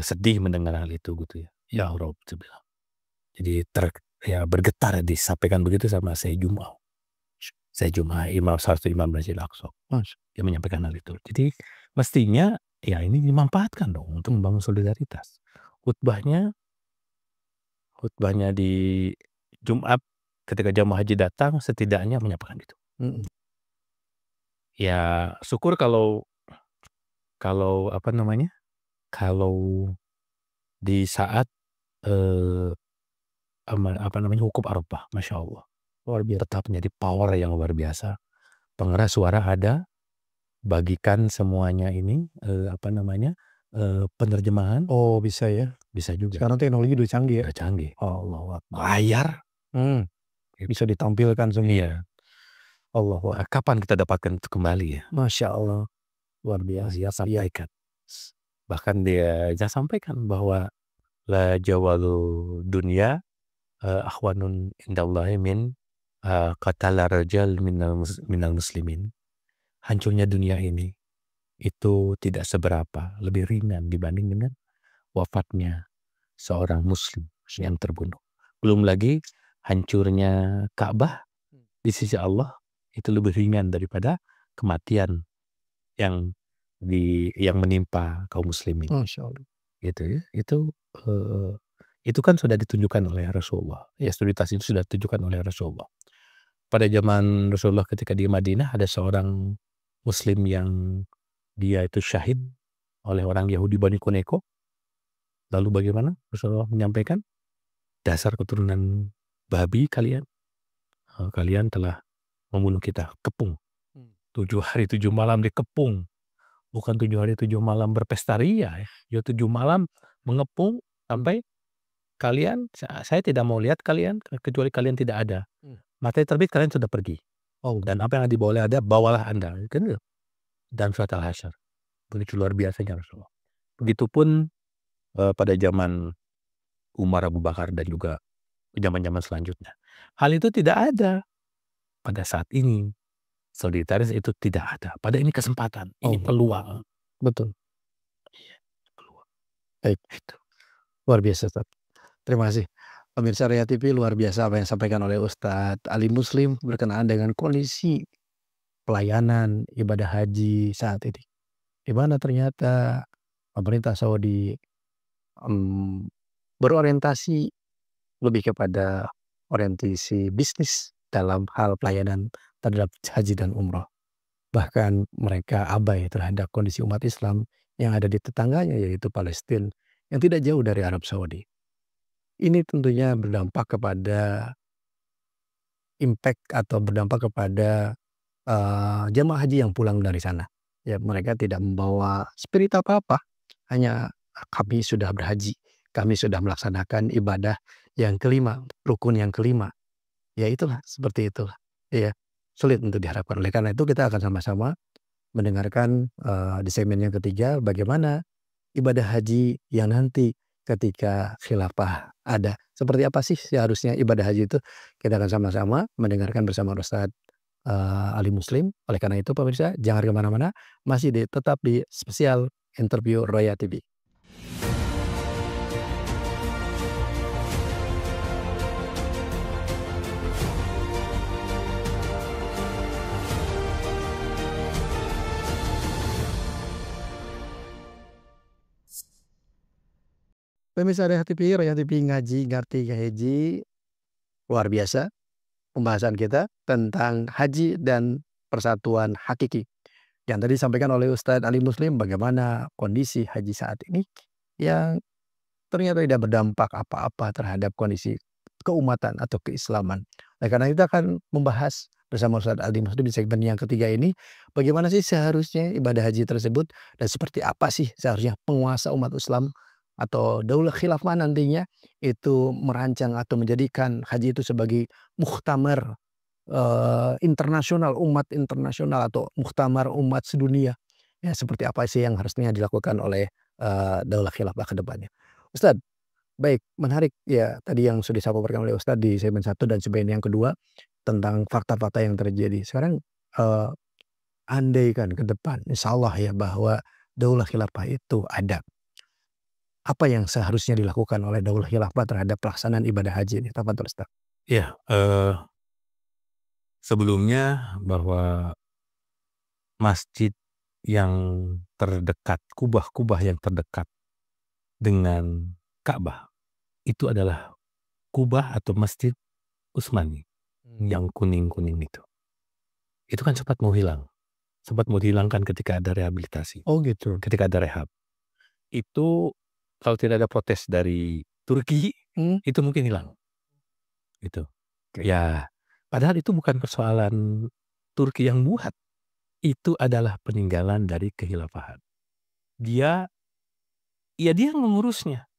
sedih mendengar hal itu gitu ya. Ya Rob, jadi bergetar disampaikan begitu sama Syekh Jum'ah. Syekh Jum'ah salah satu imam Masjid Aqsa. Dia menyampaikan hal itu. Jadi mestinya ya ini dimanfaatkan dong untuk membangun solidaritas. Khutbahnya di Jumat ketika jamaah haji datang setidaknya menyampaikan itu. Ya syukur kalau di saat hukum Arafah, Masya Allah, luar biasa, tetap menjadi power yang luar biasa. Pengeras suara ada, bagikan semuanya ini penerjemahan. Oh bisa ya, bisa juga. Sekarang teknologi udah canggih ya. Udah canggih. Allah Akbar. Layar bisa ditampilkan semua. Iya. Allah. Kapan kita dapatkan itu kembali ya? Masya Allah, luar biasa. Dia sampaikan. Bahkan dia sampaikan bahwa la jawalu dunia akhwanun indallahi min qatala rajal minal muslimin. Hancurnya dunia ini itu tidak seberapa, lebih ringan dibanding dengan wafatnya seorang muslim yang terbunuh. Belum lagi hancurnya Ka'bah di sisi Allah itu lebih ringan daripada kematian yang menimpa kaum muslimin. Masya Allah. Gitu ya. Itu kan sudah ditunjukkan oleh Rasulullah. Ya, soliditas itu sudah ditunjukkan oleh Rasulullah. Pada zaman Rasulullah ketika di Madinah ada seorang muslim yang dia itu syahid oleh orang Yahudi Bani Qunayqa. Lalu bagaimana? Rasulullah menyampaikan, dasar keturunan babi kalian telah membunuh kita, kepung. 7 hari 7 malam dikepung. Bukan 7 hari 7 malam berpesta ria ya. 7 malam mengepung sampai kalian, saya tidak mau lihat kalian kecuali kalian tidak ada. Matahari terbit kalian sudah pergi. Dan apa yang dibawa ada, bawalah Anda. Kan? Dan surat Al-Hasyr. Begitu luar biasanya Rasulullah. Begitupun pada zaman Umar, Abu Bakar dan juga zaman-zaman selanjutnya. Hal itu tidak ada. Pada saat ini solidaritas itu tidak ada. Pada ini kesempatan, ini peluang. Betul. Iya, peluang. Baik, itu luar biasa, Ustaz. Terima kasih. Pemirsa Ria TV, luar biasa apa yang disampaikan oleh Ustadz Ali Muslim berkenaan dengan kondisi pelayanan ibadah haji saat ini. Di mana ternyata pemerintah Saudi berorientasi lebih kepada orientasi bisnis dalam hal pelayanan terhadap haji dan umroh. Bahkan mereka abai terhadap kondisi umat Islam yang ada di tetangganya, yaitu Palestina, yang tidak jauh dari Arab Saudi. Ini tentunya berdampak kepada impact atau berdampak kepada jemaah haji yang pulang dari sana. Ya, mereka tidak membawa spirit apa-apa, hanya kami sudah berhaji, kami sudah melaksanakan ibadah yang kelima, rukun yang kelima. Ya itulah, seperti itulah. Ya, sulit untuk diharapkan. Oleh karena itu kita akan sama-sama mendengarkan di segmen yang ketiga bagaimana ibadah haji yang nanti ketika khilafah ada. Seperti apa sih seharusnya ibadah haji itu? Kita akan sama-sama mendengarkan bersama Ustadz Ali Muslim. Oleh karena itu pemirsa, jangan kemana-mana, masih tetap di spesial interview Roya TV. Pemirsa Royah TV ngaji ngarti kahiji, luar biasa pembahasan kita tentang haji dan persatuan hakiki. Yang tadi disampaikan oleh Ustadz Ali Muslim bagaimana kondisi haji saat ini yang ternyata tidak berdampak apa-apa terhadap kondisi keumatan atau keislaman. Nah, karena kita akan membahas bersama Ustadz Ali Muslim di segmen yang ketiga ini, bagaimana sih seharusnya ibadah haji tersebut dan seperti apa sih seharusnya penguasa umat Islam atau Daulah Khilafah nantinya itu merancang atau menjadikan haji itu sebagai muktamar internasional, umat internasional atau muktamar umat sedunia. Ya, seperti apa sih yang harusnya dilakukan oleh Daulah Khilafah ke depannya. Ustadz, baik, menarik ya tadi yang sudah disampaikan oleh Ustadz di segmen 1 dan segmen yang kedua tentang fakta-fakta yang terjadi. Sekarang andaikan ke depan insyaallah ya bahwa Daulah Khilafah itu ada. Apa yang seharusnya dilakukan oleh Daulah Khilafah terhadap pelaksanaan ibadah haji ini? Tafadhol Ustadz. Ya, sebelumnya bahwa masjid yang terdekat, kubah-kubah yang terdekat dengan Ka'bah itu adalah kubah atau masjid Utsmani yang kuning-kuning itu. Itu kan sempat mau hilang. Sempat mau dihilangkan ketika ada rehabilitasi. Oh gitu. Ketika ada rehab. Itu kalau tidak ada protes dari Turki, itu mungkin hilang. Itu. Ya, padahal itu bukan persoalan Turki yang buat. Itu adalah peninggalan dari kehilafahan. Dia yang mengurusnya.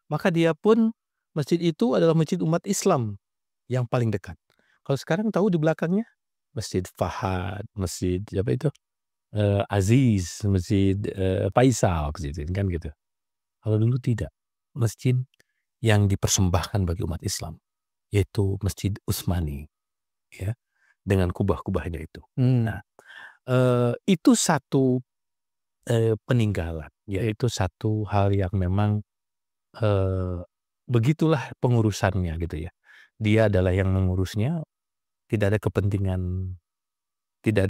Maka dia pun masjid itu adalah masjid umat Islam yang paling dekat. Kalau sekarang tahu di belakangnya Masjid Fahad, Masjid apa itu? Aziz, Masjid Faisal, kan gitu. Kalau dulu tidak. Masjid yang dipersembahkan bagi umat Islam yaitu Masjid Utsmani, ya, dengan kubah-kubahnya itu. Nah, itu satu peninggalan, yaitu satu hal yang memang begitulah pengurusannya gitu ya. Dia adalah yang mengurusnya, tidak ada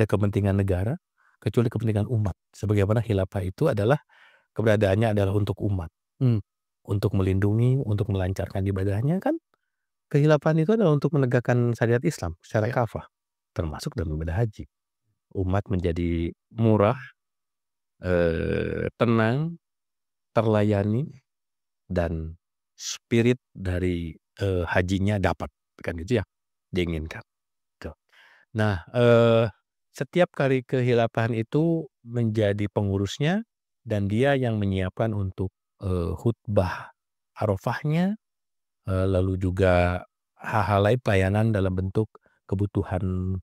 kepentingan negara kecuali kepentingan umat. Sebagaimana khilafah itu adalah keberadaannya adalah untuk umat, untuk melindungi, untuk melancarkan ibadahnya kan. Kehilafahan itu adalah untuk menegakkan syariat Islam secara kafah, termasuk dalam ibadah haji. Umat menjadi murah, tenang, terlayani, dan spirit dari hajinya dapat, kan itu ya diinginkan. Tuh. Nah, setiap kali kehilafahan itu menjadi pengurusnya dan dia yang menyiapkan untuk khutbah Arafahnya, lalu juga hal-hal lain pelayanan dalam bentuk kebutuhan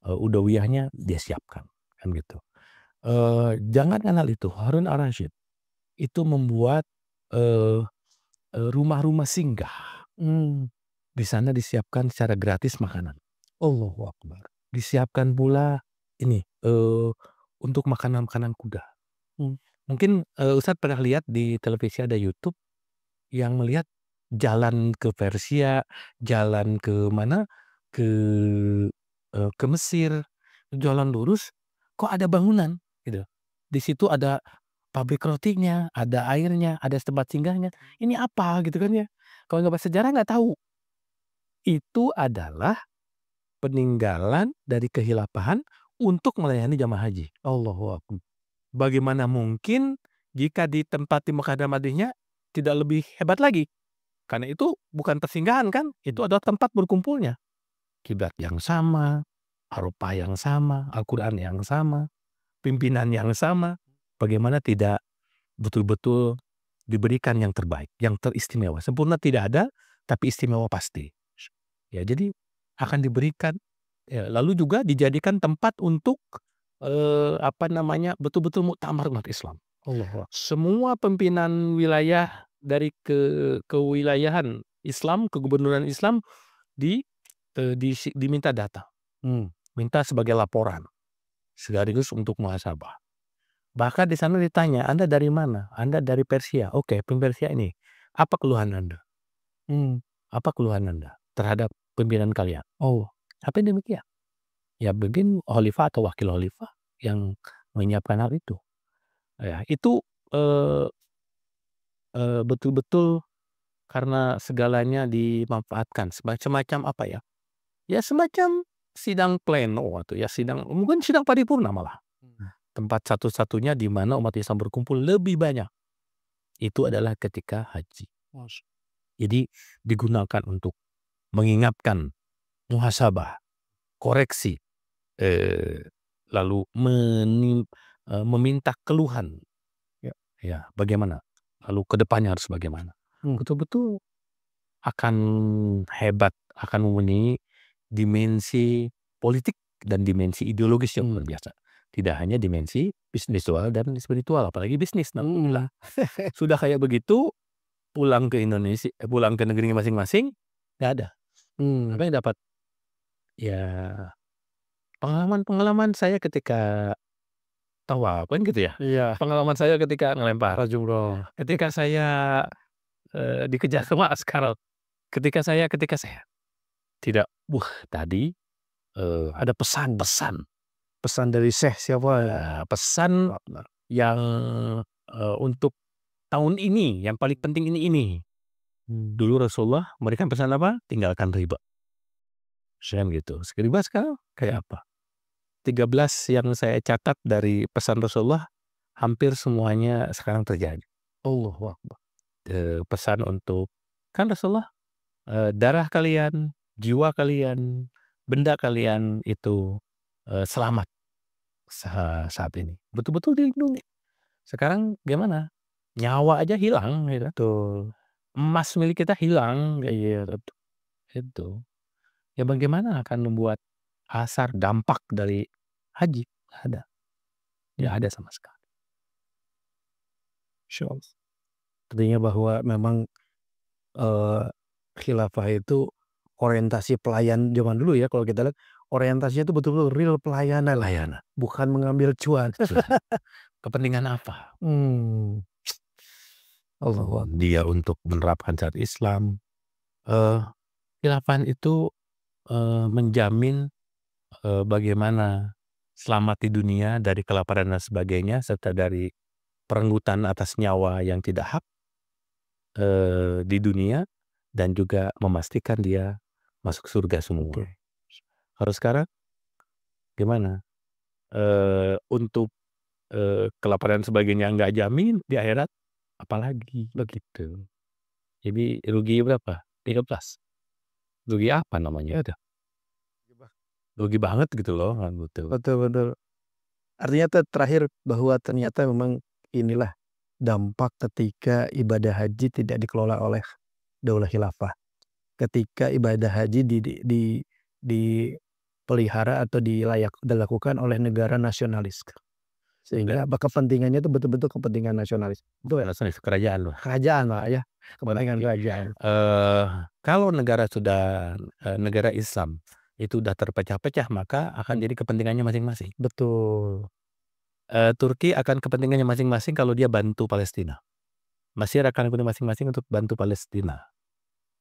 udawiyahnya dia siapkan, kan gitu. Jangan kenal itu, Harun Ar-Rasyid itu membuat rumah-rumah singgah. Di sana disiapkan secara gratis makanan. Allahu Akbar. Disiapkan pula ini untuk makanan-makanan kuda. Mungkin Ustadz pernah lihat di televisi ada YouTube yang melihat jalan ke Persia, jalan ke mana, ke Mesir, jalan lurus, kok ada bangunan gitu. Di situ ada pabrik rotinya, ada airnya, ada tempat singgahnya. Ini apa gitu kan ya. Kalau nggak bersejarah nggak tahu. Itu adalah peninggalan dari kehilafahan untuk melayani jamaah haji. Allahu Akbar. Bagaimana mungkin jika ditempati Mekah dan Madinah tidak lebih hebat lagi? Karena itu bukan persinggahan kan, itu adalah tempat berkumpulnya. Kiblat yang sama, Arafah yang sama, Al-Quran yang sama, pimpinan yang sama. Bagaimana tidak betul-betul diberikan yang terbaik, yang teristimewa. Sempurna tidak ada, tapi istimewa pasti. Ya, jadi akan diberikan. Ya, lalu juga dijadikan tempat untuk betul-betul muktamar umat Islam. Allah. Semua pimpinan wilayah dari kewilayahan Islam, kegubernuran Islam diminta data, minta sebagai laporan, sekaligus untuk muhasabah. Bahkan di sana ditanya, Anda dari mana? Anda dari Persia. Oke, Persia ini. Apa keluhan Anda? Apa keluhan Anda terhadap pimpinan kalian? Oh, apa yang demikian? Ya mungkin khalifah atau wakil khalifah yang menyiapkan hal itu. Ya, itu betul-betul karena segalanya dimanfaatkan semacam apa ya? Ya semacam sidang pleno atau ya mungkin sidang paripurna malah. Tempat satu-satunya di mana umat Islam berkumpul lebih banyak itu adalah ketika haji. Jadi digunakan untuk mengingatkan, muhasabah, koreksi, lalu meminta keluhan. Ya, bagaimana? Lalu ke depannya harus bagaimana? Betul-betul akan hebat, akan memenuhi dimensi politik dan dimensi ideologis yang luar biasa. Tidak hanya dimensi bisniswal dan spiritual, apalagi bisnis. Nah, sudah kayak begitu, pulang ke Indonesia, pulang ke negerinya masing-masing, nggak ada. Apa yang dapat? Ya, pengalaman saya ketika tawaf kan gitu ya. Pengalaman saya ketika ngelempar jumroh, ketika saya dikejar sama askar, ketika saya tidak, tadi ada pesan Pesan dari Syekh siapa? pesan yang untuk tahun ini yang paling penting ini. Dulu Rasulullah memberikan pesan apa? Tinggalkan riba. Gitu. Riba sekarang kayak apa? 13 yang saya catat dari pesan Rasulullah hampir semuanya sekarang terjadi. Allahu Akbar. Pesan untuk kan Rasulullah, darah kalian, jiwa kalian, benda kalian itu selamat saat ini. Betul-betul dilindungi. Sekarang gimana? Nyawa aja hilang gitu. Betul. Emas milik kita hilang kayak gitu. Itu. Ya bagaimana akan membuat asar dampak dari haji? Ada. Ya ada sama sekali. Insyaallah. Artinya bahwa memang khilafah itu orientasi pelayan zaman dulu ya, kalau kita lihat orientasinya itu betul-betul real pelayanan. Bukan mengambil cuan. Kepentingan apa? Allahu Akbar. Dia untuk menerapkan syariat Islam. Khilafah itu menjamin bagaimana selamat di dunia dari kelaparan dan sebagainya, serta dari perenggutan atas nyawa yang tidak hak di dunia, dan juga memastikan dia masuk surga semua. Harus sekarang gimana? Untuk kelaparan sebagainya nggak jamin di akhirat, apalagi begitu. Jadi rugi berapa? 13. Rugi apa namanya itu? Rugi banget gitu loh. Betul. Artinya terakhir bahwa ternyata memang inilah dampak ketika ibadah haji tidak dikelola oleh daulah khilafah. Ketika ibadah haji dipelihara atau dilakukan oleh negara nasionalis. Sehingga kepentingannya itu betul-betul kepentingan nasionalis. Itu kerajaan loh. Kerajaan lah ya. Kepentingan kerajaan. Kalau negara sudah negara Islam itu udah terpecah-pecah, maka akan jadi kepentingannya masing-masing. Betul. Turki akan kepentingannya masing-masing kalau dia bantu Palestina. Mesir akan kepentingan masing-masing untuk bantu Palestina.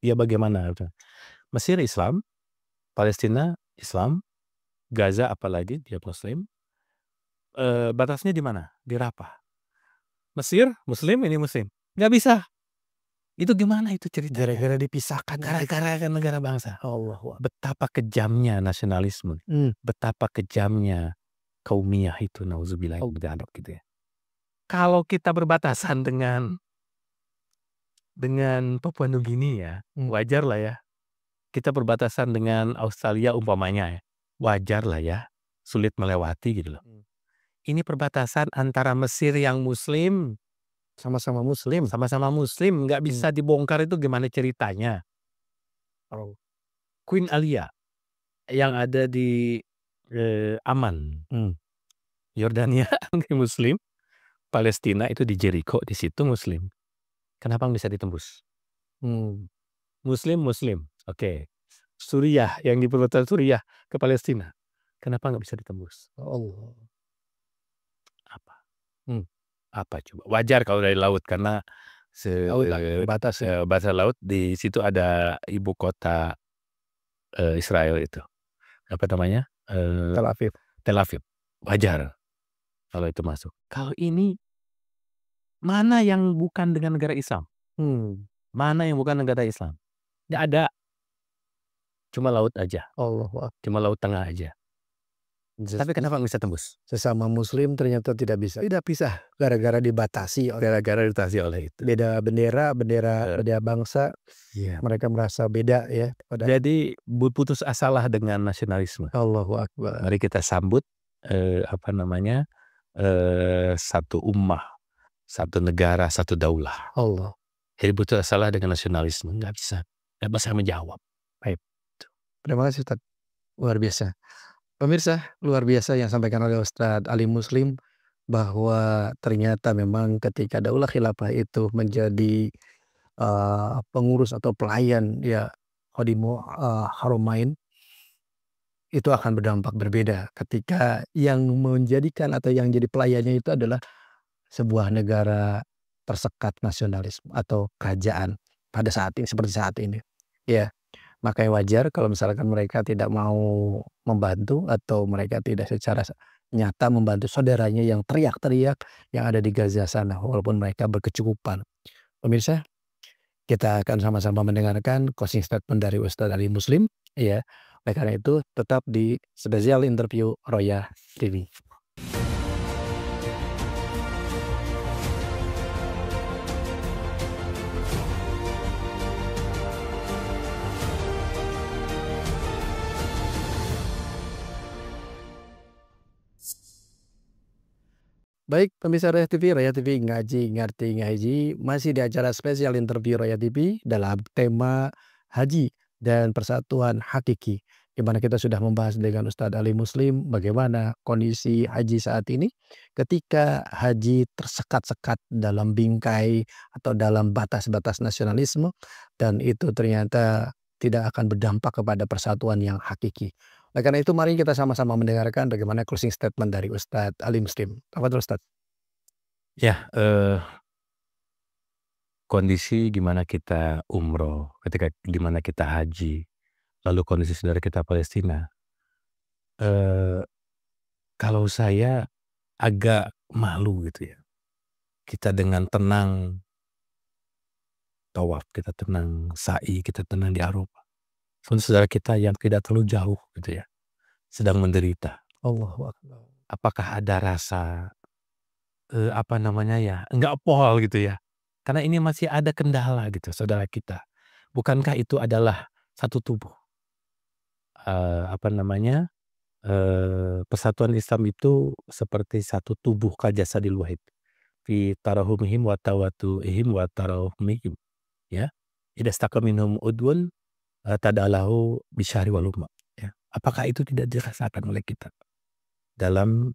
Ya bagaimana? Mesir Islam, Palestina Islam, Gaza apalagi dia Muslim. Batasnya di mana? Di Rafah. Mesir Muslim, ini Muslim. Nggak bisa. Itu gimana itu ceritanya? Gara-gara dipisahkan. Gara-gara negara bangsa. Allah. Betapa kejamnya nasionalisme. Betapa kejamnya kaumiyah itu, nauzubillah gitu ya. Kalau kita berbatasan dengan Papua Nugini ya, wajar lah ya. Kita berbatasan dengan Australia umpamanya ya, wajar lah ya, sulit melewati gitu loh. Ini perbatasan antara Mesir yang Muslim, sama-sama Muslim, nggak bisa dibongkar. Itu gimana ceritanya? Queen Alia yang ada di Amman, Yordania Muslim, Palestina itu di Jericho, di situ Muslim. Kenapa nggak bisa ditembus? Muslim, oke. Suriah yang di perbatasan Suriah ke Palestina, kenapa nggak bisa ditembus? Allah. Apa? Apa coba? Wajar kalau dari laut karena batas laut, di situ ada ibu kota Israel itu. Apa namanya? Tel Aviv. Wajar kalau itu masuk. Kalau ini mana yang bukan dengan negara Islam? Mana yang bukan negara Islam? Nggak ada. Cuma laut aja. Allahu Akbar. Cuma laut tengah aja. Tapi kenapa nggak bisa tembus? Sesama muslim ternyata tidak bisa pisah gara-gara dibatasi Gara-gara dibatasi oleh itu. beda bendera, beda bangsa, Iya. mereka merasa beda ya. Jadi putus asalah dengan nasionalisme. Allahu Akbar. Mari kita sambut satu ummah, satu negara, satu daulah. Allah. Jadi putus asalah dengan nasionalisme nggak bisa menjawab. Baik. Terima kasih Ustaz. Luar biasa. Pemirsa, luar biasa yang disampaikan oleh Ustadz Ali Muslim bahwa ternyata memang ketika Daulah Khilafah itu menjadi pengurus atau pelayan ya Khadimu Haramain, itu akan berdampak berbeda ketika yang menjadikan atau yang jadi pelayannya itu adalah sebuah negara tersekat nasionalisme atau kerajaan pada saat ini seperti saat ini. Ya. Makanya wajar kalau misalkan mereka tidak mau membantu atau mereka tidak secara nyata membantu saudaranya yang teriak-teriak yang ada di Gaza sana walaupun mereka berkecukupan. Pemirsa, kita akan sama-sama mendengarkan closing statement dari Ustadz Ali Muslim. Ya, oleh karena itu tetap di spesial interview Roya TV. Baik, pemirsa Roya TV ngaji ngerti ngaji masih di acara spesial interview Roya TV dalam tema haji dan persatuan hakiki, di mana kita sudah membahas dengan Ustadz Ali Muslim bagaimana kondisi haji saat ini ketika haji tersekat-sekat dalam bingkai atau dalam batas-batas nasionalisme dan itu ternyata tidak akan berdampak kepada persatuan yang hakiki. Oleh karena itu mari kita sama-sama mendengarkan bagaimana closing statement dari Ustadz Ali Muslim. Tafadhol Ustadz. Ya, kondisi gimana kita umroh, gimana kita haji, lalu kondisi saudara kita Palestina. Kalau saya agak malu gitu ya. Kita dengan tenang tawaf, kita tenang sa'i, kita tenang di Arafah. Saudara kita yang tidak terlalu jauh gitu ya, sedang menderita. Allahu Akbar. Apakah ada rasa enggak pol gitu ya? Karena ini masih ada kendala gitu saudara kita. Bukankah itu adalah satu tubuh? Persatuan Islam itu seperti satu tubuh kajasadil wahid. Fi tarahumihim wa tawatu'ihim wa tarahumihim. Ya. Idza staqa minhum udwun tadalahu bisyahri wal umma. Ya. Apakah itu tidak dirasakan oleh kita dalam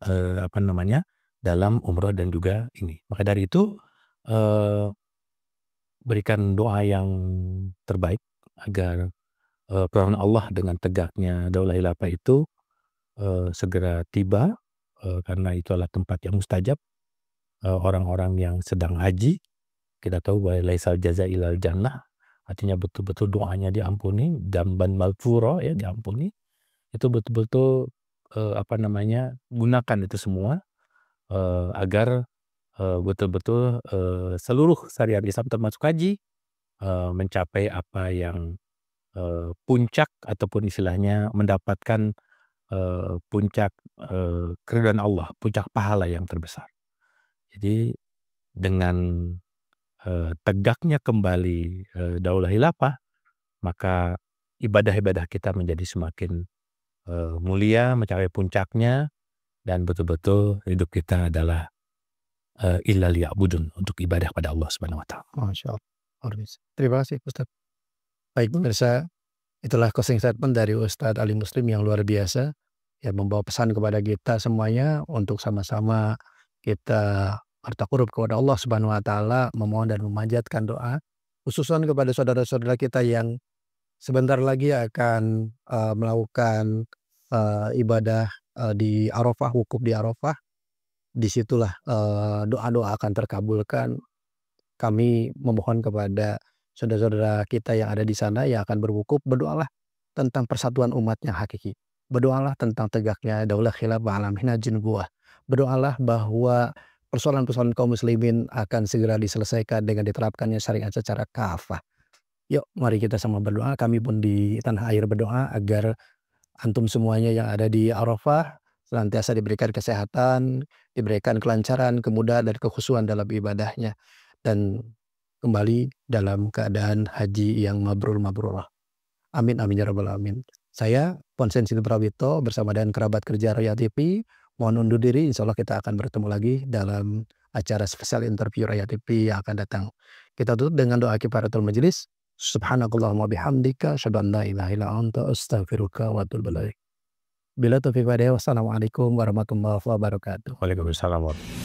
dalam umroh dan juga ini. Maka dari itu berikan doa yang terbaik agar permohonan Allah dengan tegaknya Daulah Khilafah itu segera tiba karena itu adalah tempat yang mustajab. Orang-orang yang sedang haji kita tahu bahwa laisal jaza ilal jannah, artinya betul-betul doanya diampuni, dzamban maghfura ya diampuni. Itu betul-betul gunakan itu semua agar betul-betul seluruh syariat Islam termasuk haji mencapai apa yang puncak ataupun istilahnya mendapatkan puncak keridhaan Allah, puncak pahala yang terbesar. Jadi dengan tegaknya kembali Daulah Khilafah, maka ibadah-ibadah kita menjadi semakin mulia, mencapai puncaknya, dan betul-betul hidup kita adalah illa liya'budun, untuk ibadah pada Allah Subhanahu wa taala. Masya Allah. Terima kasih Ustadz. Baik pemirsa, itulah closing statement dari Ustadz Ali Muslim yang luar biasa yang membawa pesan kepada kita semuanya untuk sama-sama kita bertakarub kepada Allah Subhanahu wa taala, memohon dan memanjatkan doa khususan kepada saudara-saudara kita yang sebentar lagi akan melakukan ibadah di Arafah, wukuf di Arafah. Disitulah doa-doa akan terkabulkan. Kami memohon kepada saudara-saudara kita yang ada di sana yang akan berwukuf, berdoalah tentang persatuan umat yang hakiki. Berdoalah tentang tegaknya Daulah Khilafah ala minhajin nubuwah. Berdoalah bahwa persoalan-persoalan kaum muslimin akan segera diselesaikan dengan diterapkannya syariat secara kafah. Yuk mari kita sama berdoa, kami pun di tanah air berdoa agar antum semuanya yang ada di Arafah senantiasa diberikan kesehatan, diberikan kelancaran, kemudahan dan kekhusyuan dalam ibadahnya dan kembali dalam keadaan haji yang mabrur. Amin amin ya rabbal alamin. Saya Ponsen Siti Prawito bersama dengan kerabat kerja Royal TV mohon undur diri, insya Allah kita akan bertemu lagi dalam acara spesial interview Royal TV yang akan datang. Kita tutup dengan doa kifaratul majelis. Subhanakallahumma bihamdika asyhadu an la ilaha illa anta astaghfiruka wa atubu ilaik. Bila taufiq wal hidayah, wassalamualaikum warahmatullahi wabarakatuh. Waalaikumsalam.